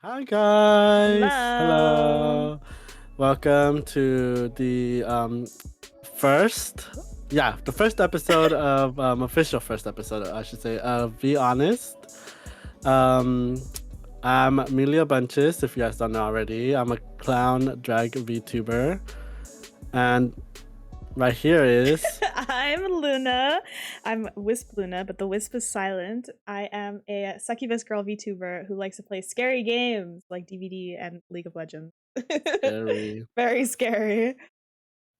Hi guys. Hello. Hello. Welcome to the first the first episode of official first episode I should say of VHonest. Um I'm Melia Bunches, if you guys don't know already. I'm a clown drag VTuber. And right here is I'm Luna. I'm Wisp Luna, but the Wisp is silent. I am a succubus girl VTuber who likes to play scary games like DVD and League of Legends. Scary. Very scary.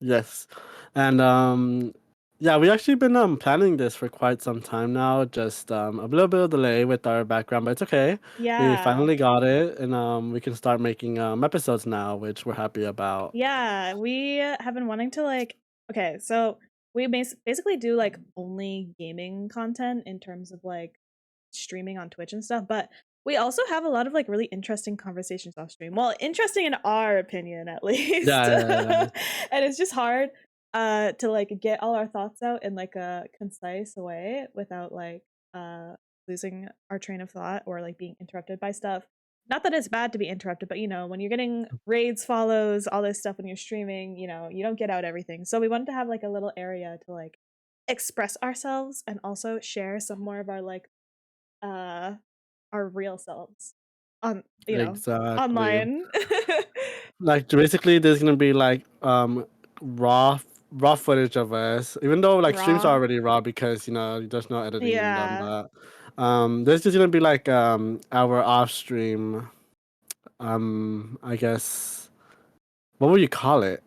Yes. And yeah, we actually been planning this for quite some time now. Just a little bit of delay with our background, but it's okay. We Yeah. finally got it, and we can start making episodes now, which we're happy about. Yeah, we have been wanting to okay, so we basically do like only gaming content in terms of like streaming on Twitch and stuff, but we also have a lot of like really interesting conversations off stream. Well, interesting in our opinion at least. Yeah, yeah, yeah. And it's just hard to like get all our thoughts out in like a concise way without like losing our train of thought or like being interrupted by stuff. Not that it's bad to be interrupted, but when you're getting raids, follows, all this stuff when you're streaming, you don't get out everything. So we wanted to have like a little area to like express ourselves and also share some more of our like uh our real selves on Exactly. online. Like basically, there's gonna be like raw raw footage of us, even though like streams are Raw. already raw because there's no editing in them, Yeah. but there's just gonna be like our off stream. I guess what would you call it?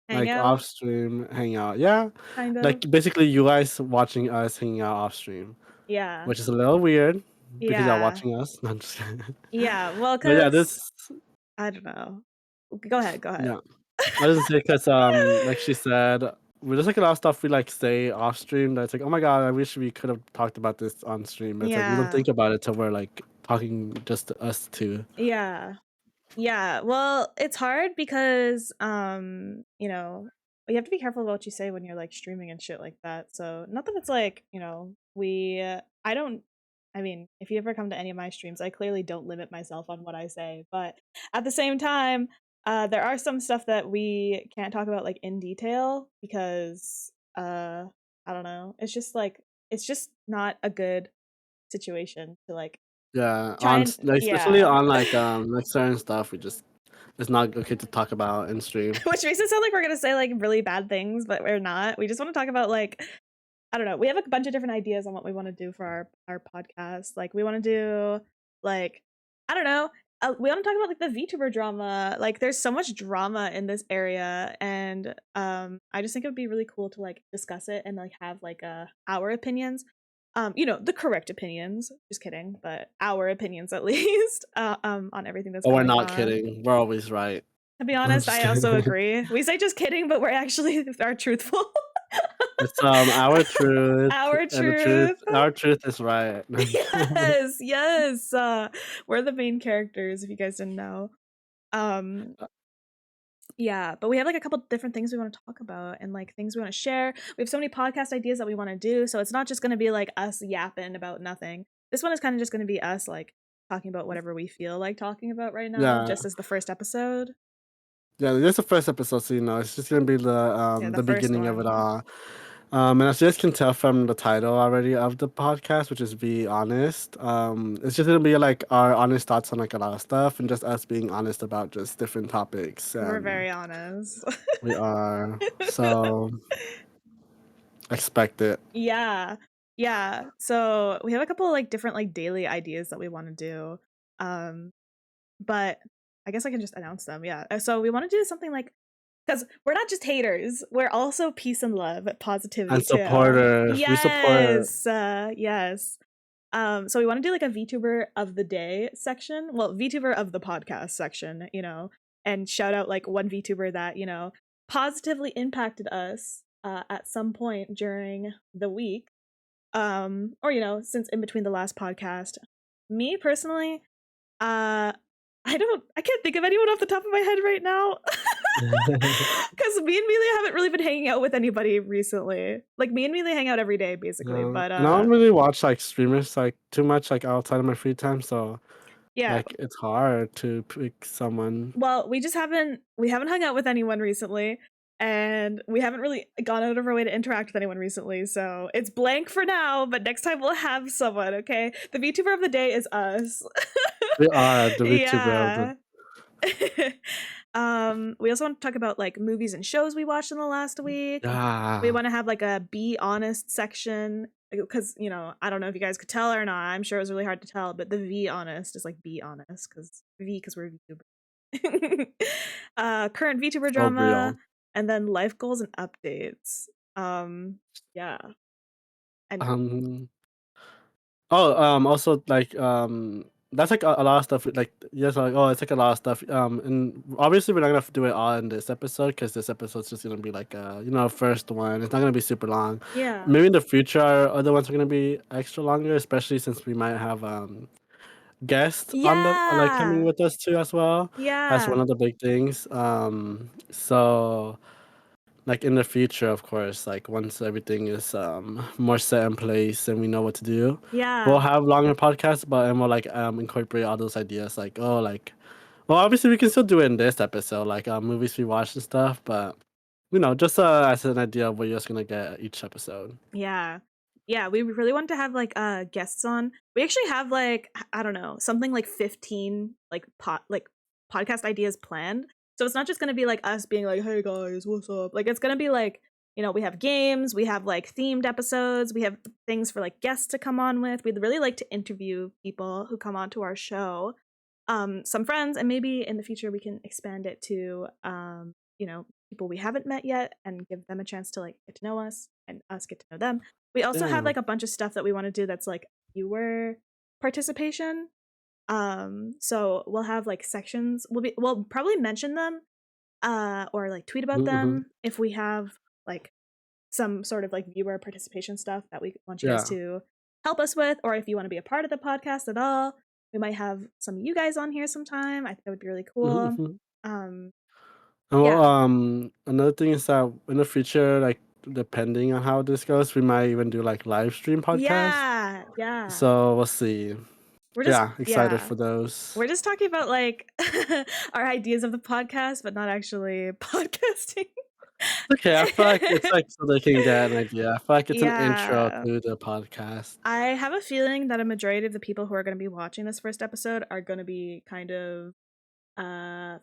Like Hangout, off stream hangout. Yeah. kind of. Like basically you guys watching us hanging out off stream, Yeah. which is a little weird because you're Yeah. watching us. No, I'm just kidding. Yeah. Well, But yeah, because this I don't know. Go ahead. Go ahead. yeah. I was gonna say because like she said, we just like a lot of stuff we like say off stream that's like, oh my god, I wish we could have talked about this on stream. But it's like we don't Yeah. think about it till we're like talking just to us two. Yeah. Yeah. Well, it's hard because you have to be careful about what you say when you're like streaming and shit like that. So, not that it's like, we I don't I mean, if you ever come to any of my streams, I clearly don't limit myself on what I say, but at the same time, there are some stuff that we can't talk about like in detail because I don't know. It's just not a good situation to like Yeah, try and like, especially yeah. on like certain stuff, we just it's not okay to talk about in stream. Which makes it sound like we're gonna say like really bad things, but we're not. We just want to talk about like I don't know. We have a bunch of different ideas on what we want to do for our podcast. Like we want to do like I don't know. We want to talk about like the VTuber drama. Like there's so much drama in this area, and I just think it would be really cool to like discuss it and like have like our opinions. The correct opinions. Just kidding, but our opinions at least on everything that's But we're going not on. kidding. We're always right. To be I'm honest, just I also kidding. agree. We say just kidding, but we're actually are truthful. It's our truth, Our and truth. our truth is right. Yes, yes. We're the main characters, if you guys didn't know. Um, yeah, but we have like a couple different things we want to talk about and like things we want to share. We have so many podcast ideas that we want to do, so it's not just going to be like us yapping about nothing. This one is kind of just going to be us like talking about whatever we feel like talking about right now, Yeah, just as the first episode. yeah. This is the first episode, so it's just gonna be Yeah, the the first beginning of it one. all. And as you guys can tell from the title already of the podcast, which is Be Honest, it's just gonna be like our honest thoughts on like a lot of stuff and just us being honest about just different topics. We're And very honest. we are so expect it. Yeah. Yeah. So we have a couple of like different like daily ideas that we want to do. Um, but I guess I can just announce them. Yeah. So we want to do something like because we're not just haters, we're also peace and love, positivity And too. supporters, we support. Yes. Yes. So we want to do like a VTuber of the day section. Well, VTuber of the podcast section, and shout out like one VTuber that, positively impacted us at some point during the week. Or since in between the last podcast. Me personally, I can't think of anyone off the top of my head right now. Because me and Melia haven't really been hanging out with anybody recently. Like me and Melia hang out every day basically, but And I don't really watch like streamers like too much like outside of my free time, so Yeah. Like it's hard to pick someone. Well, we haven't hung out with anyone recently, and we haven't really gone out of our way to interact with anyone recently, so it's blank for now, but next time we'll have someone, okay? The VTuber of the day is us. We are the VTuber of the Yeah. We also want to talk about like movies and shows we watched in the last week. We yeah. want to have like a Be Honest section because I don't know if you guys could tell or not. I'm sure it was really hard to tell, but the V Honest is like Be Honest because we're VTuber. Current VTuber So drama, real. and then life goals and updates. Yeah, and Um. Oh, also like that's like a lot of stuff. Like yes, like oh, it's like a lot of stuff. And obviously we're not gonna do it all in this episode because this episode's just gonna be like first one. It's not gonna be super long. yeah, Maybe in the future, our other ones are gonna be extra longer, especially since we might have guests on the like coming yeah, with us too as well. That's one yeah, of the big things. So like in the future, of course, like once everything is more set in place and we know what to do, we'll yeah. have longer podcasts, but and we'll like incorporate all those ideas. Like well, obviously we can still do it in this episode, like movies we watched and stuff, but just as an idea of what you're just gonna get each episode. Yeah. Yeah, we really want to have like guests on. We actually have like I don't know, something like 15 like podcast ideas planned. So it's not just going to be like us being like, "Hey guys, what's up?" Like it's going to be like, we have games, we have like themed episodes, we have things for like guests to come on with. We'd really like to interview people who come onto our show. Some friends, and maybe in the future we can expand it to people we haven't met yet and give them a chance to like get to know us and us get to know them. We also have Yeah. like a bunch of stuff that we want to do that's like viewer participation. So we'll have like sections. We'll probably mention them or like tweet about Mm-hmm. them if we have like some sort of like viewer participation stuff that we want you guys Yeah. to help us with, or if you want to be a part of the podcast at all. We might have some of you guys on here sometime. I think that would be really cool. Mm-hmm. Um, And well, yeah. another thing is that in the future, like depending on how this goes, we might even do like live stream podcasts. Yeah. Yeah. So we'll see. We're just, Yeah, excited yeah. for those. We're just talking about like our ideas of the podcast, but not actually podcasting. Okay, I feel like it's like so they can get an idea. I feel like it's an intro Yeah. to the podcast. I have a feeling that a majority of the people who are going to be watching this first episode are going to be kind of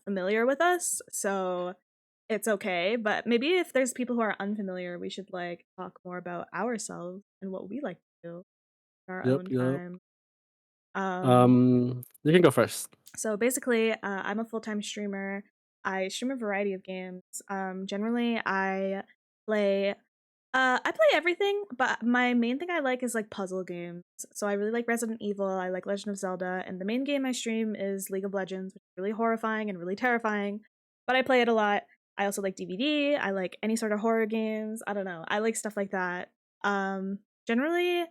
familiar with us. So it's okay, but maybe if there's people who are unfamiliar, we should like talk more about ourselves and what we like to do in our Yep, own yep. time. Um You can go first. So basically, I'm a full time streamer. I stream a variety of games. Generally, I play everything, but my main thing I like is like puzzle games. So I really like Resident Evil. I like Legend of Zelda, and the main game I stream is League of Legends, which is really horrifying and really terrifying. But I play it a lot. I also like DBD. I like any sort of horror games. I don't know. I like stuff like that. Generally,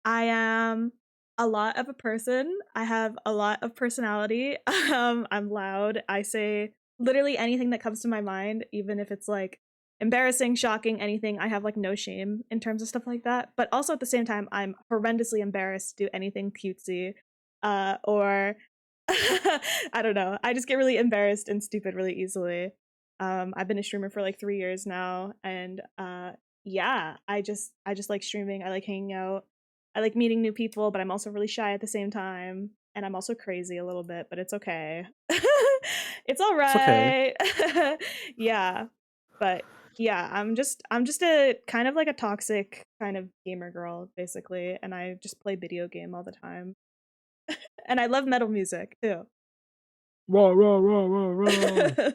I am a lot of a person. I have a lot of personality. I'm loud. I say literally anything that comes to my mind, even if it's like embarrassing, shocking, anything. I have like no shame in terms of stuff like that. But also at the same time, I'm horrendously embarrassed to do anything cutesy or I don't know. I just get really embarrassed and stupid really easily. I've been a streamer for like 3 years now, and yeah, I just like streaming. I like hanging out. I like meeting new people, but I'm also really shy at the same time. And I'm also crazy a little bit, but it's okay. It's all It's okay. right. Yeah. But yeah, I'm just a kind of like a toxic kind of gamer girl, basically, and I just play video game all the time. And I love metal music too. Roar, roar, roar, roar, roar.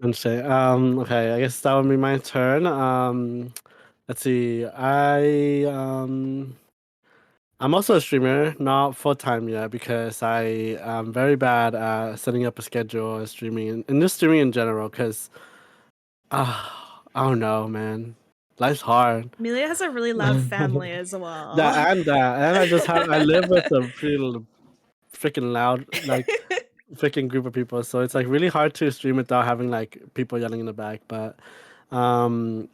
And say, okay, I guess that would be my turn. Let's see. I'm also a streamer, not full time yet, because I am very bad at setting up a schedule and streaming and just streaming in general. Because I don't know, man. Life's hard. Melia has a really loud family as well. And I live with a pretty freaking loud freaking group of people, so it's like really hard to stream without having like people yelling in the back. But um,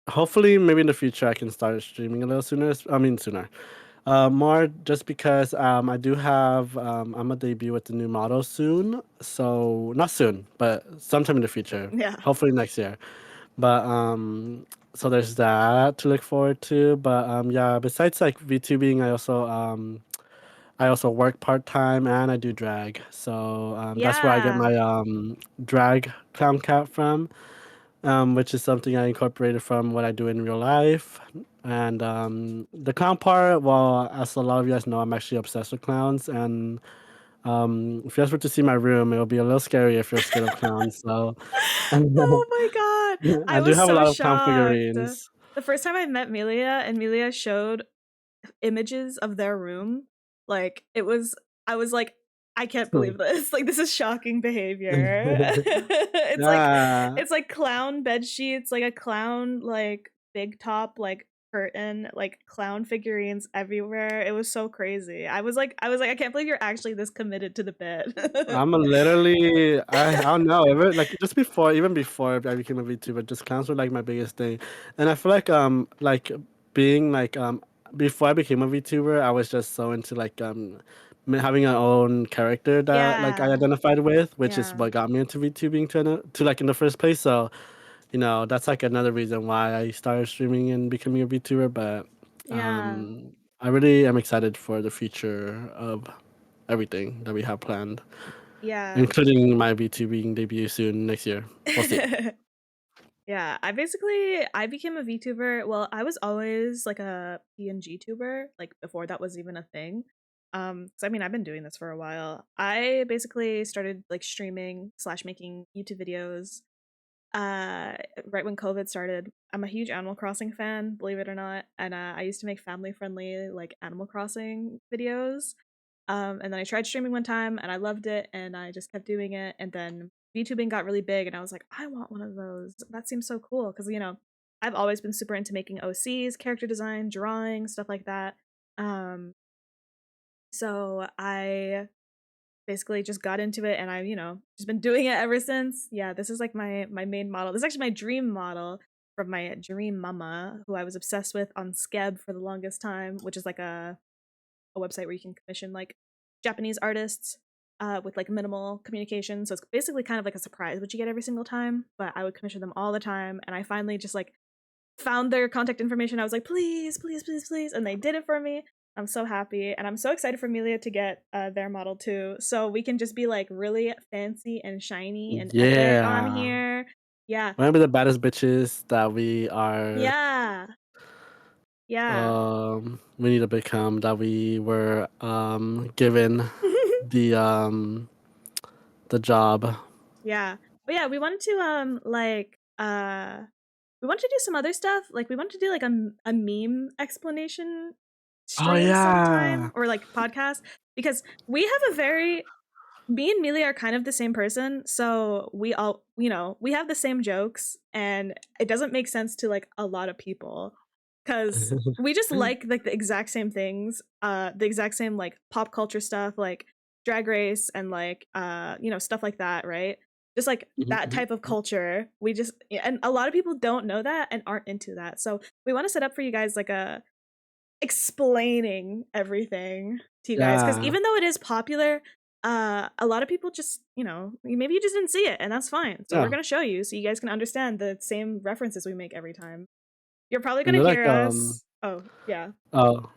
hopefully, maybe in the future, I can start streaming a little sooner. I mean, sooner. More just because I do have I'm a debut with the new model soon. So not soon, but sometime in the future. Yeah. Hopefully next year. But so there's that to look forward to. But yeah, besides like VTubing, I also work part time and I do drag. So that's where I get Yeah. my drag clown cap from, which is something I incorporated from what I do in real life. And the clown part, well, as a lot of you guys know, I'm actually obsessed with clowns. And if you guys were to see my room, it'll be a little scary if you're scared of clowns. So Oh my god. I I do was have a so lot of clown shocked. figurines. The first time I met Melia and Melia showed images of their room, like I was like, I can't believe this. Like this is shocking behavior. Yeah, It's like clown bed sheets, like a clown like big top like curtain, like clown figurines everywhere. It was so crazy. I was like, I can't believe you're actually this committed to the bed. I'm a literally I don't know ever like just before even before I became a VTuber, just clowns were like my biggest thing, and I feel like being before I became a VTuber, I was just so into having our own character that like I Yeah. identified with, which is Yeah. what got me into VTubing to like in the first place. So that's like another reason why I started streaming and becoming a VTuber. But Yeah. I really am excited for the future of everything that we have planned, Yeah. including my VTubing debut soon next year. We'll see. Yeah, I became a VTuber. Well, I was always like a PNG tuber, like before that was even a thing. So I mean, I've been doing this for a while. I basically started like streaming slash making YouTube videos uh right when COVID started. I'm a huge Animal Crossing fan, believe it or not, and I used to make family friendly like Animal Crossing videos. And then I tried streaming one time and I loved it and I just kept doing it. And then VTubing got really big and I was like, I want one of those. That seems so cool. Cause I've always been super into making OCs, character design, drawing, stuff like that. Um, so I basically just got into it and just been doing it ever since. Yeah, this is like my main model. This is actually my dream model from my dream mama, who I was obsessed with on Skeb for the longest time, which is like a website where you can commission like Japanese artists with like minimal communication. So it's basically kind of like a surprise what you get every single time. But I would commission them all the time, and I finally just like found their contact information. I was like, please, please, please, please, and they did it for me. I'm so happy, and I'm so excited for Melia to get their model too, so we can just be like really fancy and shiny and epic on Yeah. here. Yeah, Remember the baddest bitches that we are yeah, yeah. we need to become, that we were given the job. Yeah. But yeah, we wanted to we wanted to do some other stuff. Like we wanted to do like a meme explanation Oh stream sometime yeah. or like podcast because we have a very me and Mealy are kind of the same person, so we all, we have the same jokes, and it doesn't make sense to like a lot of people because we just like the exact same things, the exact same like pop culture stuff, like Drag Race and like stuff like that, right? Just like that type of culture. We just and a lot of people don't know that and aren't into that, so we want to set up for you guys like a explaining everything to you guys because Yeah. even though it is popular, a lot of people just maybe you just didn't see it and that's fine, so we're Yeah. gonna show you so you guys can understand the same references we make every time. You're probably You gonna know, hear us. Oh yeah. oh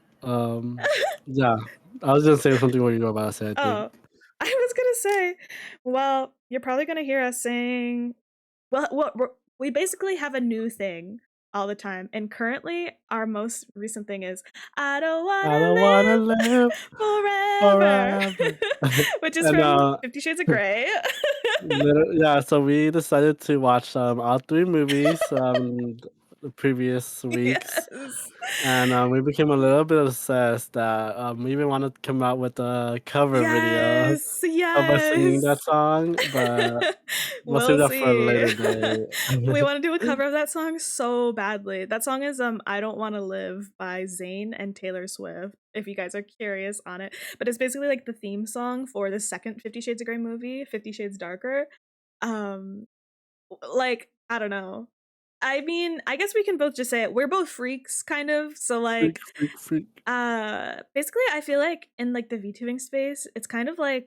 yeah. I was gonna say something what you were about to say, I think. Oh, I was gonna say, well, you're probably gonna hear us saying, well, we basically have a new thing all the time, and currently our most recent thing is "I don't I wanna don't wanna live live forever," forever. which is And from 50 Shades of Grey. yeah, so we decided to watch all three movies the previous weeks, Yes. and we became a little bit obsessed that we even wanted to come out with a cover video Yes. of us singing that Yes. song, but we'll save We'll that for a see. later day. We want to do a cover of that song so badly. That song is "I Don't Want to Live" by Zayn and Taylor Swift, if you guys are curious on it. But it's basically like the theme song for the second 50 Shades of Grey movie, 50 Shades Darker. Um like I don't know. I mean, I guess we can both just say it. We're both freaks, kind of. So Freak, like, freak, freak. basically, I feel like in like the VTubing space, it's kind of like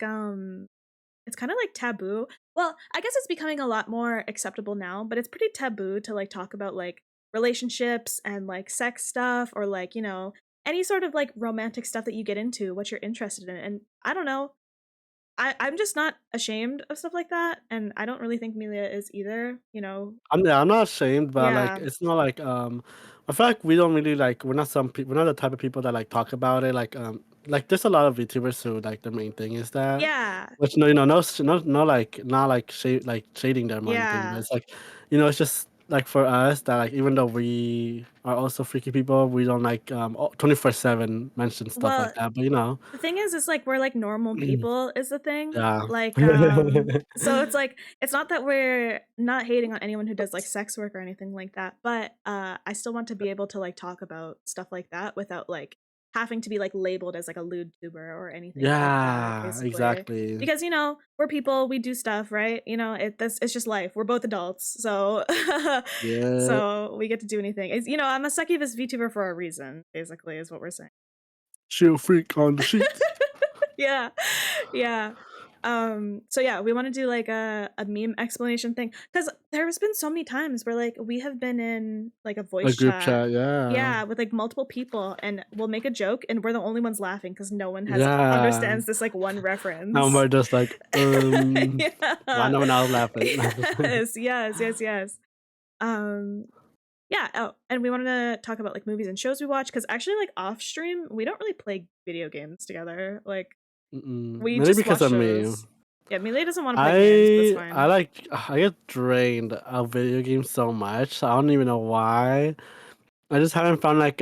taboo. Well, I guess it's becoming a lot more acceptable now, but it's pretty taboo to like talk about like relationships and like sex stuff or like, any sort of like romantic stuff that you get into, what you're interested in. And I don't know. I'm just not ashamed of stuff like that. And I don't really think Melia is either. I'm not ashamed, but like Yeah. it's not like I feel like we don't really like we're not the type of people that like talk about it like there's a lot of VTubers who like the main thing is that, Yeah. which no like not like shading them or anything, but Yeah. it's like it's just like for us that like even though we are also freaky people, we don't like 24/7 mention stuff like Well, that, but you know. the thing is like we're like normal people is the thing. Yeah. Like, so it's like it's not that we're not hating on anyone who does like sex work or anything like that, but I still want to be able to like talk about stuff like that without like having to be like labeled as like a lewd tuber or anything like that, Yeah, basically. exactly. Because we're people, we do stuff, right? It's just life. We're both adults, so Yeah. so we get to do anything. I'm a succubus VTuber for a reason, basically, is what we're saying. Chill freak on the sheets. Yeah. Yeah. So yeah, we want to do like a meme explanation thing because there's been so many times where like we have been in like a A voice group chat, chat, yeah. yeah, with like multiple people, and we'll make a joke and we're the only ones laughing because no one has Yeah. understands this like one And reference. we're just like, why Yeah. no one else laughing? Yes. um yeah. Oh, and we wanted to talk about like movies and shows we watch because actually like off stream we don't really play video games together. Like Mm-mm. we Maybe just because watch of me. shows. Yeah, Melee doesn't want to play games, but it's fine. I get drained of video games so much. I don't even know why. I just haven't found like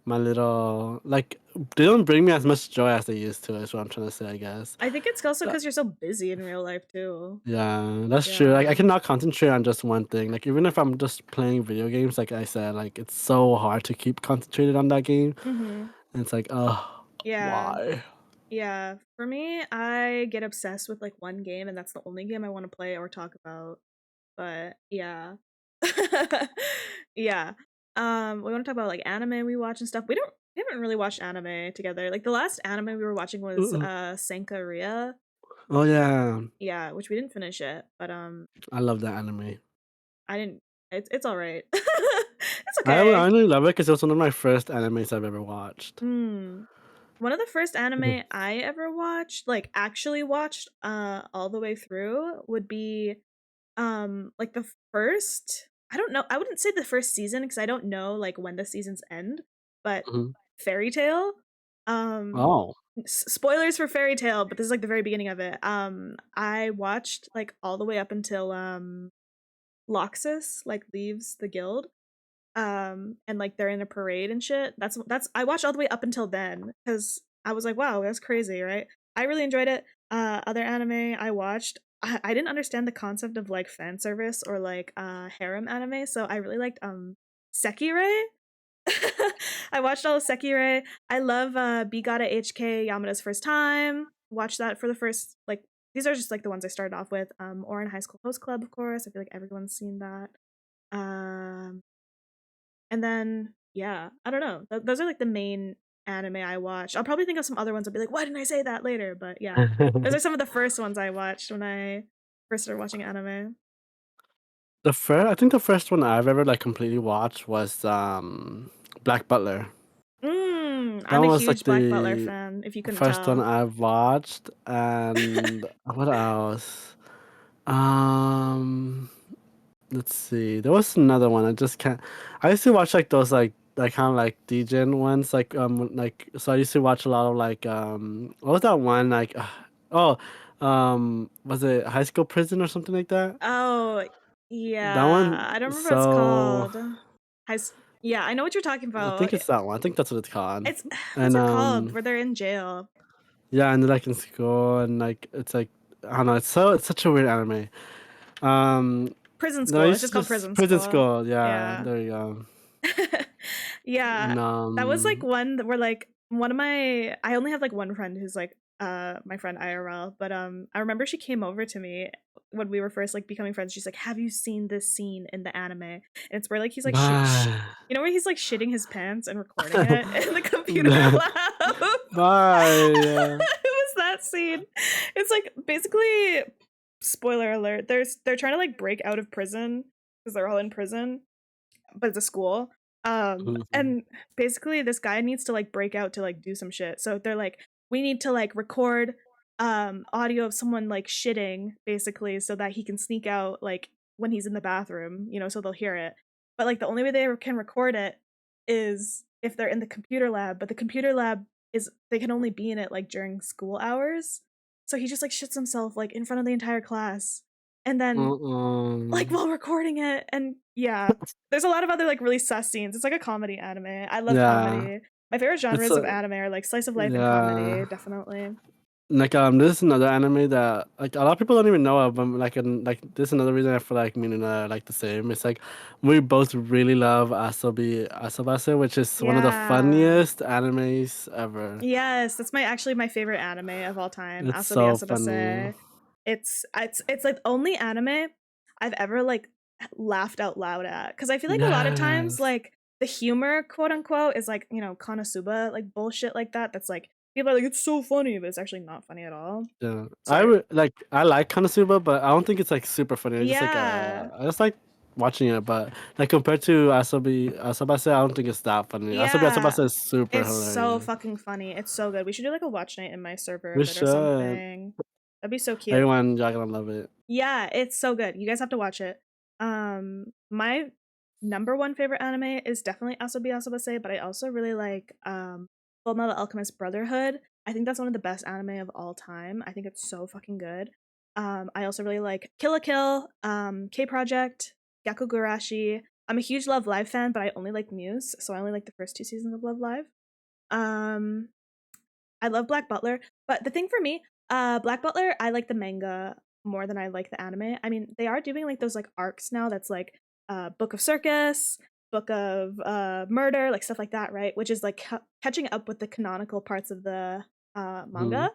my little like they don't bring me as much joy as they used to, is what I'm trying to say, I guess. I think it's also Uh, because you're so busy in real life too. Yeah, that's true. Like I Yeah. cannot concentrate on just one thing. Like even if I'm just playing video games, like I said, like it's so hard to keep concentrated on that game. Mm-hmm. And it's like, oh, Yeah. why? Yeah. For me, I get obsessed with like one game, and that's the only game I want to play or talk about. But yeah. Yeah. We want to talk about like anime we watch and stuff. We haven't really watched anime together. Like the last anime we were watching was Uh-uh. Sankaria. Oh yeah, Yeah, which we didn't finish it, but I love that anime. I didn't it's all right. It's okay. I only love it because it was one of my first animes I've ever watched. Hmm. One of the first Mhm. anime I ever watched, like actually watched all the way through would be like the first, I don't know, I wouldn't say the first season because I don't know like when the seasons end, but Mhm. Fairy Tale. Um Oh. Spoilers for Fairy Tale, but this is like the very beginning of it. I watched like all the way up until Loxus like leaves the guild, and like they're in a parade and shit. That's I watched all the way up until then because I was like, wow, that's crazy, right? I really enjoyed it. Other anime I watched, I didn't understand the concept of like fan service or like harem anime, so I really liked Sekirei. I watched all of Sekirei. I love Bigata HK Yamada's First Time. Watched that for the first like, these are just like the ones I started off with. Or in High School Host Club, of course. I feel like everyone's seen that. Um and then yeah, I don't know. Those are like the main anime I watch. I'll probably think of some other ones. I'll be like, why didn't I say that later? But yeah, those are some of the first ones I watched when I first started watching anime. I think the first one I've ever like completely watched was Black Butler. That I'm a one was like huge Black Butler the fan. If you couldn't first one tell. I've watched, and what else? Um, let's see. There was another one. I just can't. I used to watch like those like kind of like DJing ones. Like so I used to watch a lot of what was that one like? Oh, was it High School Prison or something like that? Oh That yeah, one. I don't remember what it's So called. Yeah, I know what you're talking I about. think it's that one. I think that's what it's called. It's what's And it called? Where they're in jail. yeah, and they're like in school and like it's like I don't know. It's such a weird anime. Um, Prison no, I School. It's used just to called just Prison Prison School. School. Yeah, Yeah. there you go. Yeah, And that was like one that where like one of my I only have like one friend who's like my friend IRL, but I remember she came over to me. when we were first like becoming friends, she's like, "Have you seen this scene in the anime?" And it's where like he's like, Bye. you know, where he's like shitting his pants and recording it in the computer lab. Bye. It was that scene. It's like basically, spoiler alert. They're trying to like break out of prison because they're all in prison, but it's a school. Mhm. And basically this guy needs to like break out to like do some shit. So they're like, we need to like record audio of someone like shitting basically so that he can sneak out like when he's in the bathroom, you know, so they'll hear it. But like the only way they can record it is if they're in the computer lab, but the computer lab is they can only be in it like during school hours. So he just like shits himself like in front of the entire class. And then like Mm-mm. while recording it, and yeah, there's a lot of other like really sus scenes. It's like a comedy anime. I love Yeah. comedy. My favorite It's genres of anime are like slice of life and yeah. comedy, definitely. Like this is another anime that like a lot of people don't even know of. But like and like this is another reason I feel like me and like the same. It's like we both really love Asobi Asobase, which is one of the Yeah. funniest animes ever. Yes, that's my actually my favorite anime of all time, It's Asobi so funny. Asobase. It's like only anime I've ever like laughed out loud at, because I feel like a lot of times Yes. like the humor, quote unquote, is like, you know, Konosuba like bullshit like that. That's like people are like it's so funny, but it's actually not funny at all. Yeah. Sorry. I like Konosuba, but I don't think it's like super funny. It's just like Yeah. I just like watching it, but like compared to Asobase, I don't think it's that funny. Yeah. Asobase is super It's so hilarious. fucking funny. It's so good. We should do like a watch night in my server We of it or should. something. That'd be so cute. Everyone, y'all gonna love it. Yeah, it's so good. You guys have to watch it. My number one favorite anime is definitely Asobi Asobase, but I also really like Full Metal Alchemist Brotherhood. I think that's one of the best anime of all time. I think it's so fucking good. I also really like Kill la Kill, K Project, Gakugurashi. I'm a huge Love Live fan, but I only like Muse, so I only like the first two seasons of Love Live. Um, I love Black Butler, but the thing for me, Black Butler, I like the manga more than I like the anime. I mean, they are doing like those like arcs now that's like Book of Circus, Book of Murder, like stuff like that, right? Which is like catching up with the canonical parts of the Mhm. manga,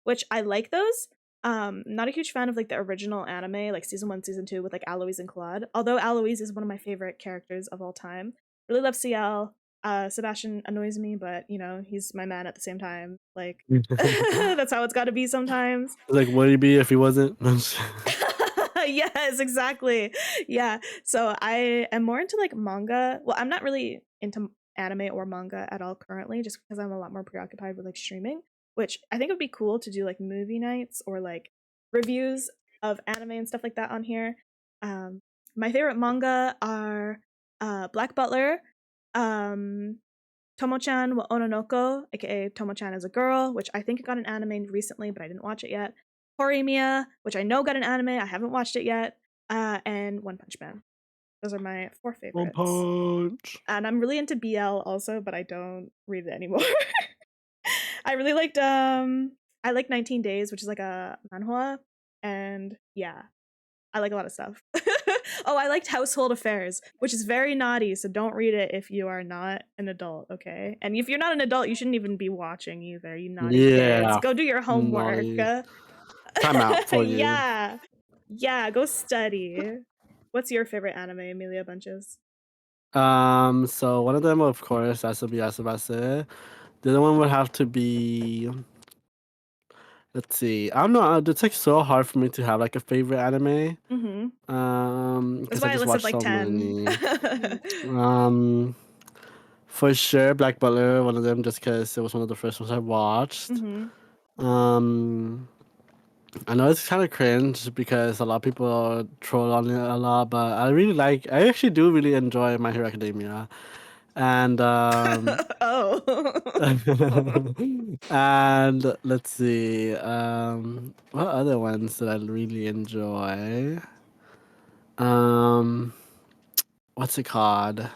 which I like those. Not a huge fan of like the original anime, like season one, season two with like Alois and Claude. Although Alois is one of my favorite characters of all time. Really love CL. Sebastian annoys me, but you know, he's my man at the same time. Like that's how it's got to be sometimes. Like, would he be if he wasn't? Yes, exactly. Yeah. So I am more into like manga. Well, I'm not really into anime or manga at all currently, just because I'm a lot more preoccupied with like streaming, which I think would be cool to do like movie nights or like reviews of anime and stuff like that on here. Um, my favorite manga are Black Butler, um, Tomo-chan wa Ononoko, aka Tomo-chan is a girl, which I think got an anime recently, but I didn't watch it yet. Horimiya, which I know got an anime, I haven't watched it yet, and One Punch Man. Those are my four One favorites. Punch. And I'm really into BL also, but I don't read it anymore. I really liked I like 19 Days, which is like a manhwa, and yeah, I like a lot of stuff. Oh, I liked Household Affairs, which is very naughty, so don't read it if you are not an adult, okay? And if you're not an adult, you shouldn't even be watching either, you naughty kids. Yeah, Go do your homework. naughty. Time out for you. Yeah. Yeah, go study. What's your favorite anime, Amelia Bunches? So one of them, of course, has to be Asabase. The other one would have to be. Let's see. I don't know. It's like so hard for me to have like a favorite anime. Mm-hmm. That's Because I why I just listed watched like so 10. many. Um, for sure, Black Butler, one of them, just because it was one of the first ones I watched. Mm-hmm. Um, I know it's kind of cringe because a lot of people troll on it a lot, but I actually do really enjoy My Hero Academia. And Oh. and let's see, what other ones did I really enjoy? Um, what's it called?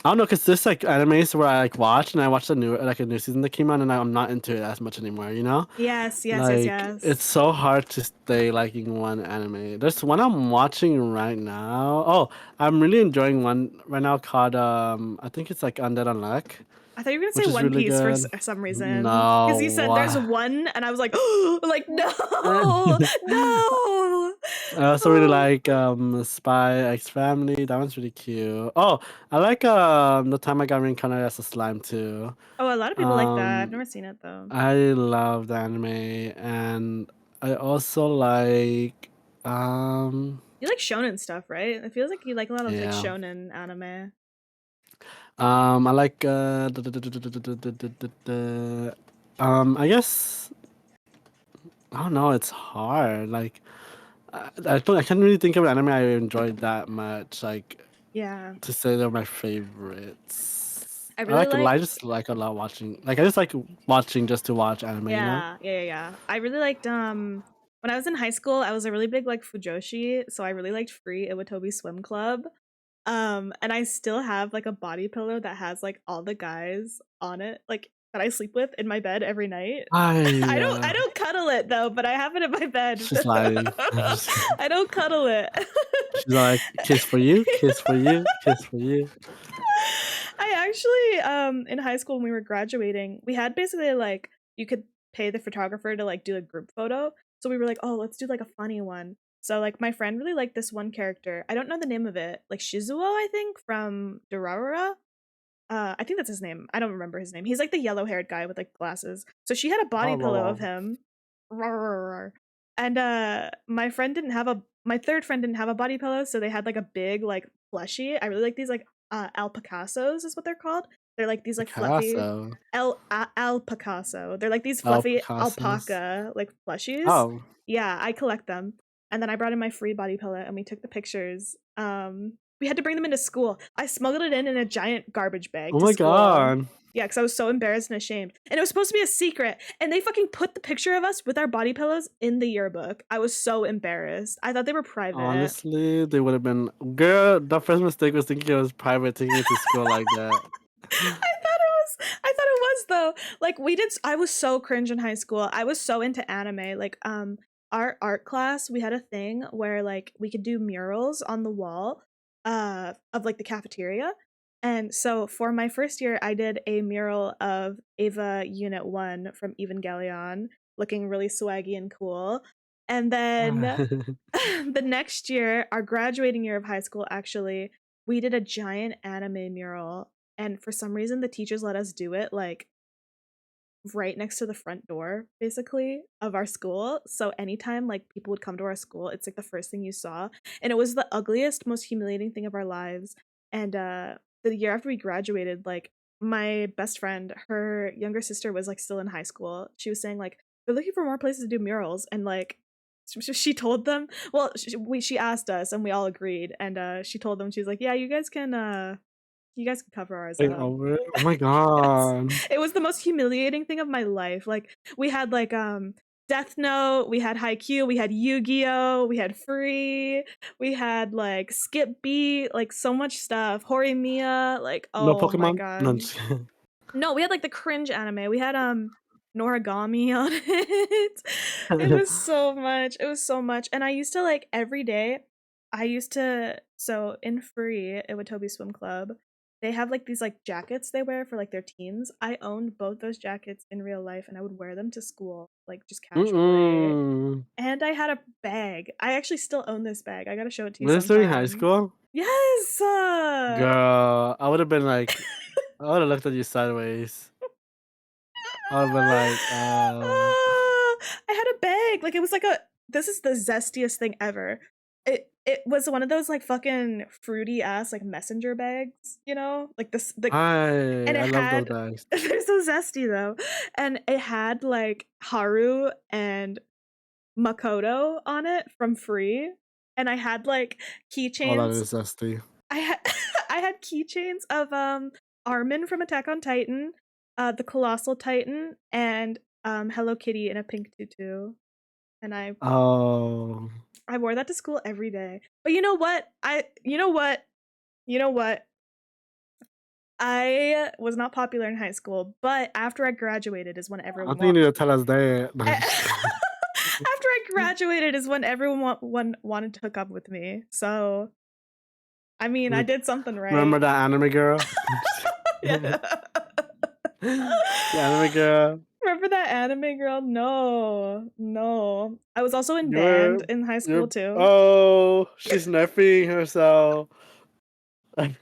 I don't know, cause there's like animes where I like watch and I watch a new season that came out and I'm not into it as much anymore, you know? Yes, yes, yes, Like it's yes. so hard to stay liking one anime. There's one I'm watching right now. Oh, I'm really enjoying one right now called I think it's like Undead Unluck, I thought you were gonna say which is One really Piece for good. some reason, because you said there's No. one, and I was like, oh, like no, no. I also really Oh. like Spy X Family. That one's really cute. Oh, I like the time I got reincarnated as a slime too. Oh, a lot of people like that. I've Um, never seen it though. I love the anime, and I also like um You like shonen stuff, right? It feels like you like a lot of like yeah. shonen anime. I like I guess I don't know, it's hard. Like I can't really think of an anime I enjoyed that much, like Yeah. to say they're my favorites. I really I liked just like a lot watching. Like I just like watching just to watch anime, you know? yeah. I really liked when I was in high school, I was a really big like Fujoshi, so I really liked Free Iwatobi Swim Club. And I still have like a body pillow that has like all the guys on it, like that I sleep with in my bed every night. I I don't cuddle it though, but I have it in my bed. she's lying. I don't cuddle it. She's like kiss for you, kiss for you, kiss for you. I actually in high school when we were graduating, we had basically like you could pay the photographer to like do a group photo. So we were like, "Oh, let's do like a funny one." So like my friend really liked this one character. I don't know the name of it. Like Shizuo, I think, from Durarara. I think that's his name. I don't remember his name. He's like the yellow-haired guy with like glasses. So she had a body Oh, pillow of lol. him. And my third friend didn't have a body pillow, so they had like a big like plushie. I really like these like alpacassos is what they're called. They're like these like fluffy Picasso. alpacaso. They're like these Oh, fluffy Picasso's. alpaca like plushies. Oh, Yeah, I collect them. And then I brought in my free body pillow and we took the pictures. We had to bring them into school. I smuggled it in a giant garbage bag oh to my school. god. Yeah, because I was so embarrassed and ashamed. And it was supposed to be a secret. And they fucking put the picture of us with our body pillows in the yearbook. I was so embarrassed. I thought they were private. Honestly, they would have been. Girl, the first mistake was thinking it was private, taking it to school like that. I thought it was though. Like I was so cringe in high school. I was so into anime. Like our art class, we had a thing where like we could do murals on the wall of like the cafeteria. And so for my first year, I did a mural of Ava Unit 1 from Evangelion looking really swaggy and cool. And then the next year, our graduating year of high school, actually, we did a giant anime mural. And for some reason, the teachers let us do it like right next to the front door, basically, of our school. So anytime like people would come to our school, it's like the first thing you saw. And it was the ugliest, most humiliating thing of our lives. And the year after we graduated, like my best friend, her younger sister was like still in high school. She was saying like they're looking for more places to do murals, and like she told them. Well, she asked us, and we all agreed. And she told them, she's like, "Yeah, you guys can cover ours Like up." over it? Oh my Yes. god. It was the most humiliating thing of my life. Like we had like Death Note, we had Haikyuu, we had Yu-Gi-Oh, we had Free, we had like Skip Beat, like so much stuff. Horimiya, like No oh my Pokemon? No, I'm god. just kidding. No, we had like the cringe anime. We had Noragami on it. It was so much. It was so much. And I used to like every day so in Free Iwatobi Swim Club, they have like these like jackets they wear for like their teams. I owned both those jackets in real life and I would wear them to school like just casually. Mm-mm. And I had a bag. I actually still own this bag. I got to show it to you Was this during high sometime. school? Yes. Girl, I would have been like, I would have looked at you sideways. I would have been like, I had a bag. Like it was like a this is the zestiest thing ever. It was one of those like fucking fruity ass like messenger bags, you know? Like this the hi, and it I love those had bags. they're so zesty though. And it had like Haru and Makoto on it from Free. And I had like Oh, that keychains. is zesty. I had I had keychains of Armin from Attack on Titan, the Colossal Titan, and Hello Kitty in a pink tutu. And Oh, I wore that to school every day. But you know what? You know what? I was not popular in high school, but after I graduated is when I think you need to tell us that. No, I'm after just kidding. I graduated is when everyone wanted to hook up with me. So, I mean, I Like, did something remember right. that anime girl? I'm just kidding. Yeah. The anime girl. Remember that anime girl? No, no. I was also in You're band in high school you're too. oh, she's nerfing herself. Maybe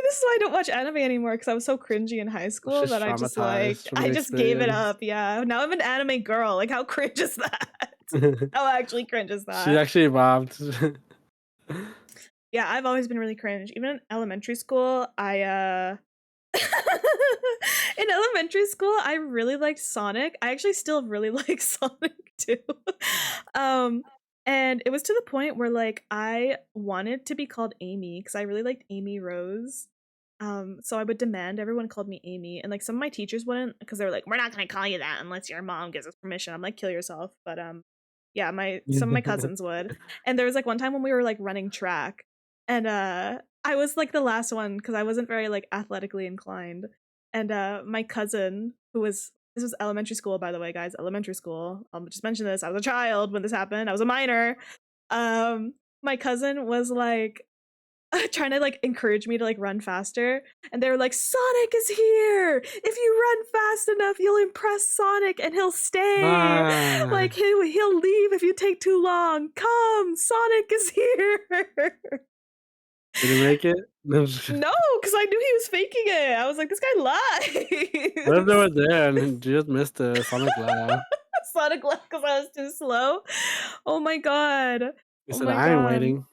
this is why I don't watch anime anymore because I was so cringy in high school She's that I just traumatized from I the just gave it experience. up. Yeah, now I'm an anime girl. Like, how cringe is that? How actually cringe is She that? actually evolved. Yeah, I've always been really cringe. Even in elementary school, I in elementary school, I really liked Sonic. I actually still really like Sonic too. Um, and it was to the point where like I wanted to be called Amy because I really liked Amy Rose. So I would demand everyone called me Amy, and like some of my teachers wouldn't because they were like, "We're not gonna call you that unless your mom gives us permission." I'm like, "Kill yourself!" But yeah, my some of my cousins would. And there was like one time when we were like running track, and I was like the last one because I wasn't very like athletically inclined. And my cousin, who was this was elementary school, by the way, guys, elementary school. I'll just mention this. I was a child when this happened. I was a minor. My cousin was like trying to like encourage me to like run faster, and they were like, Sonic is here, if you run fast enough you'll impress Sonic and he'll stay, Ah, like he'll leave if you take too long, come, Sonic is here. did he make it? No, I'm just kidding. No, because I knew he was faking it. I was like, this guy What if they lies. were there and you just missed the Sonic laugh? Sonic left because I was too slow. Oh my god. He Oh said, my I ain't god. waiting.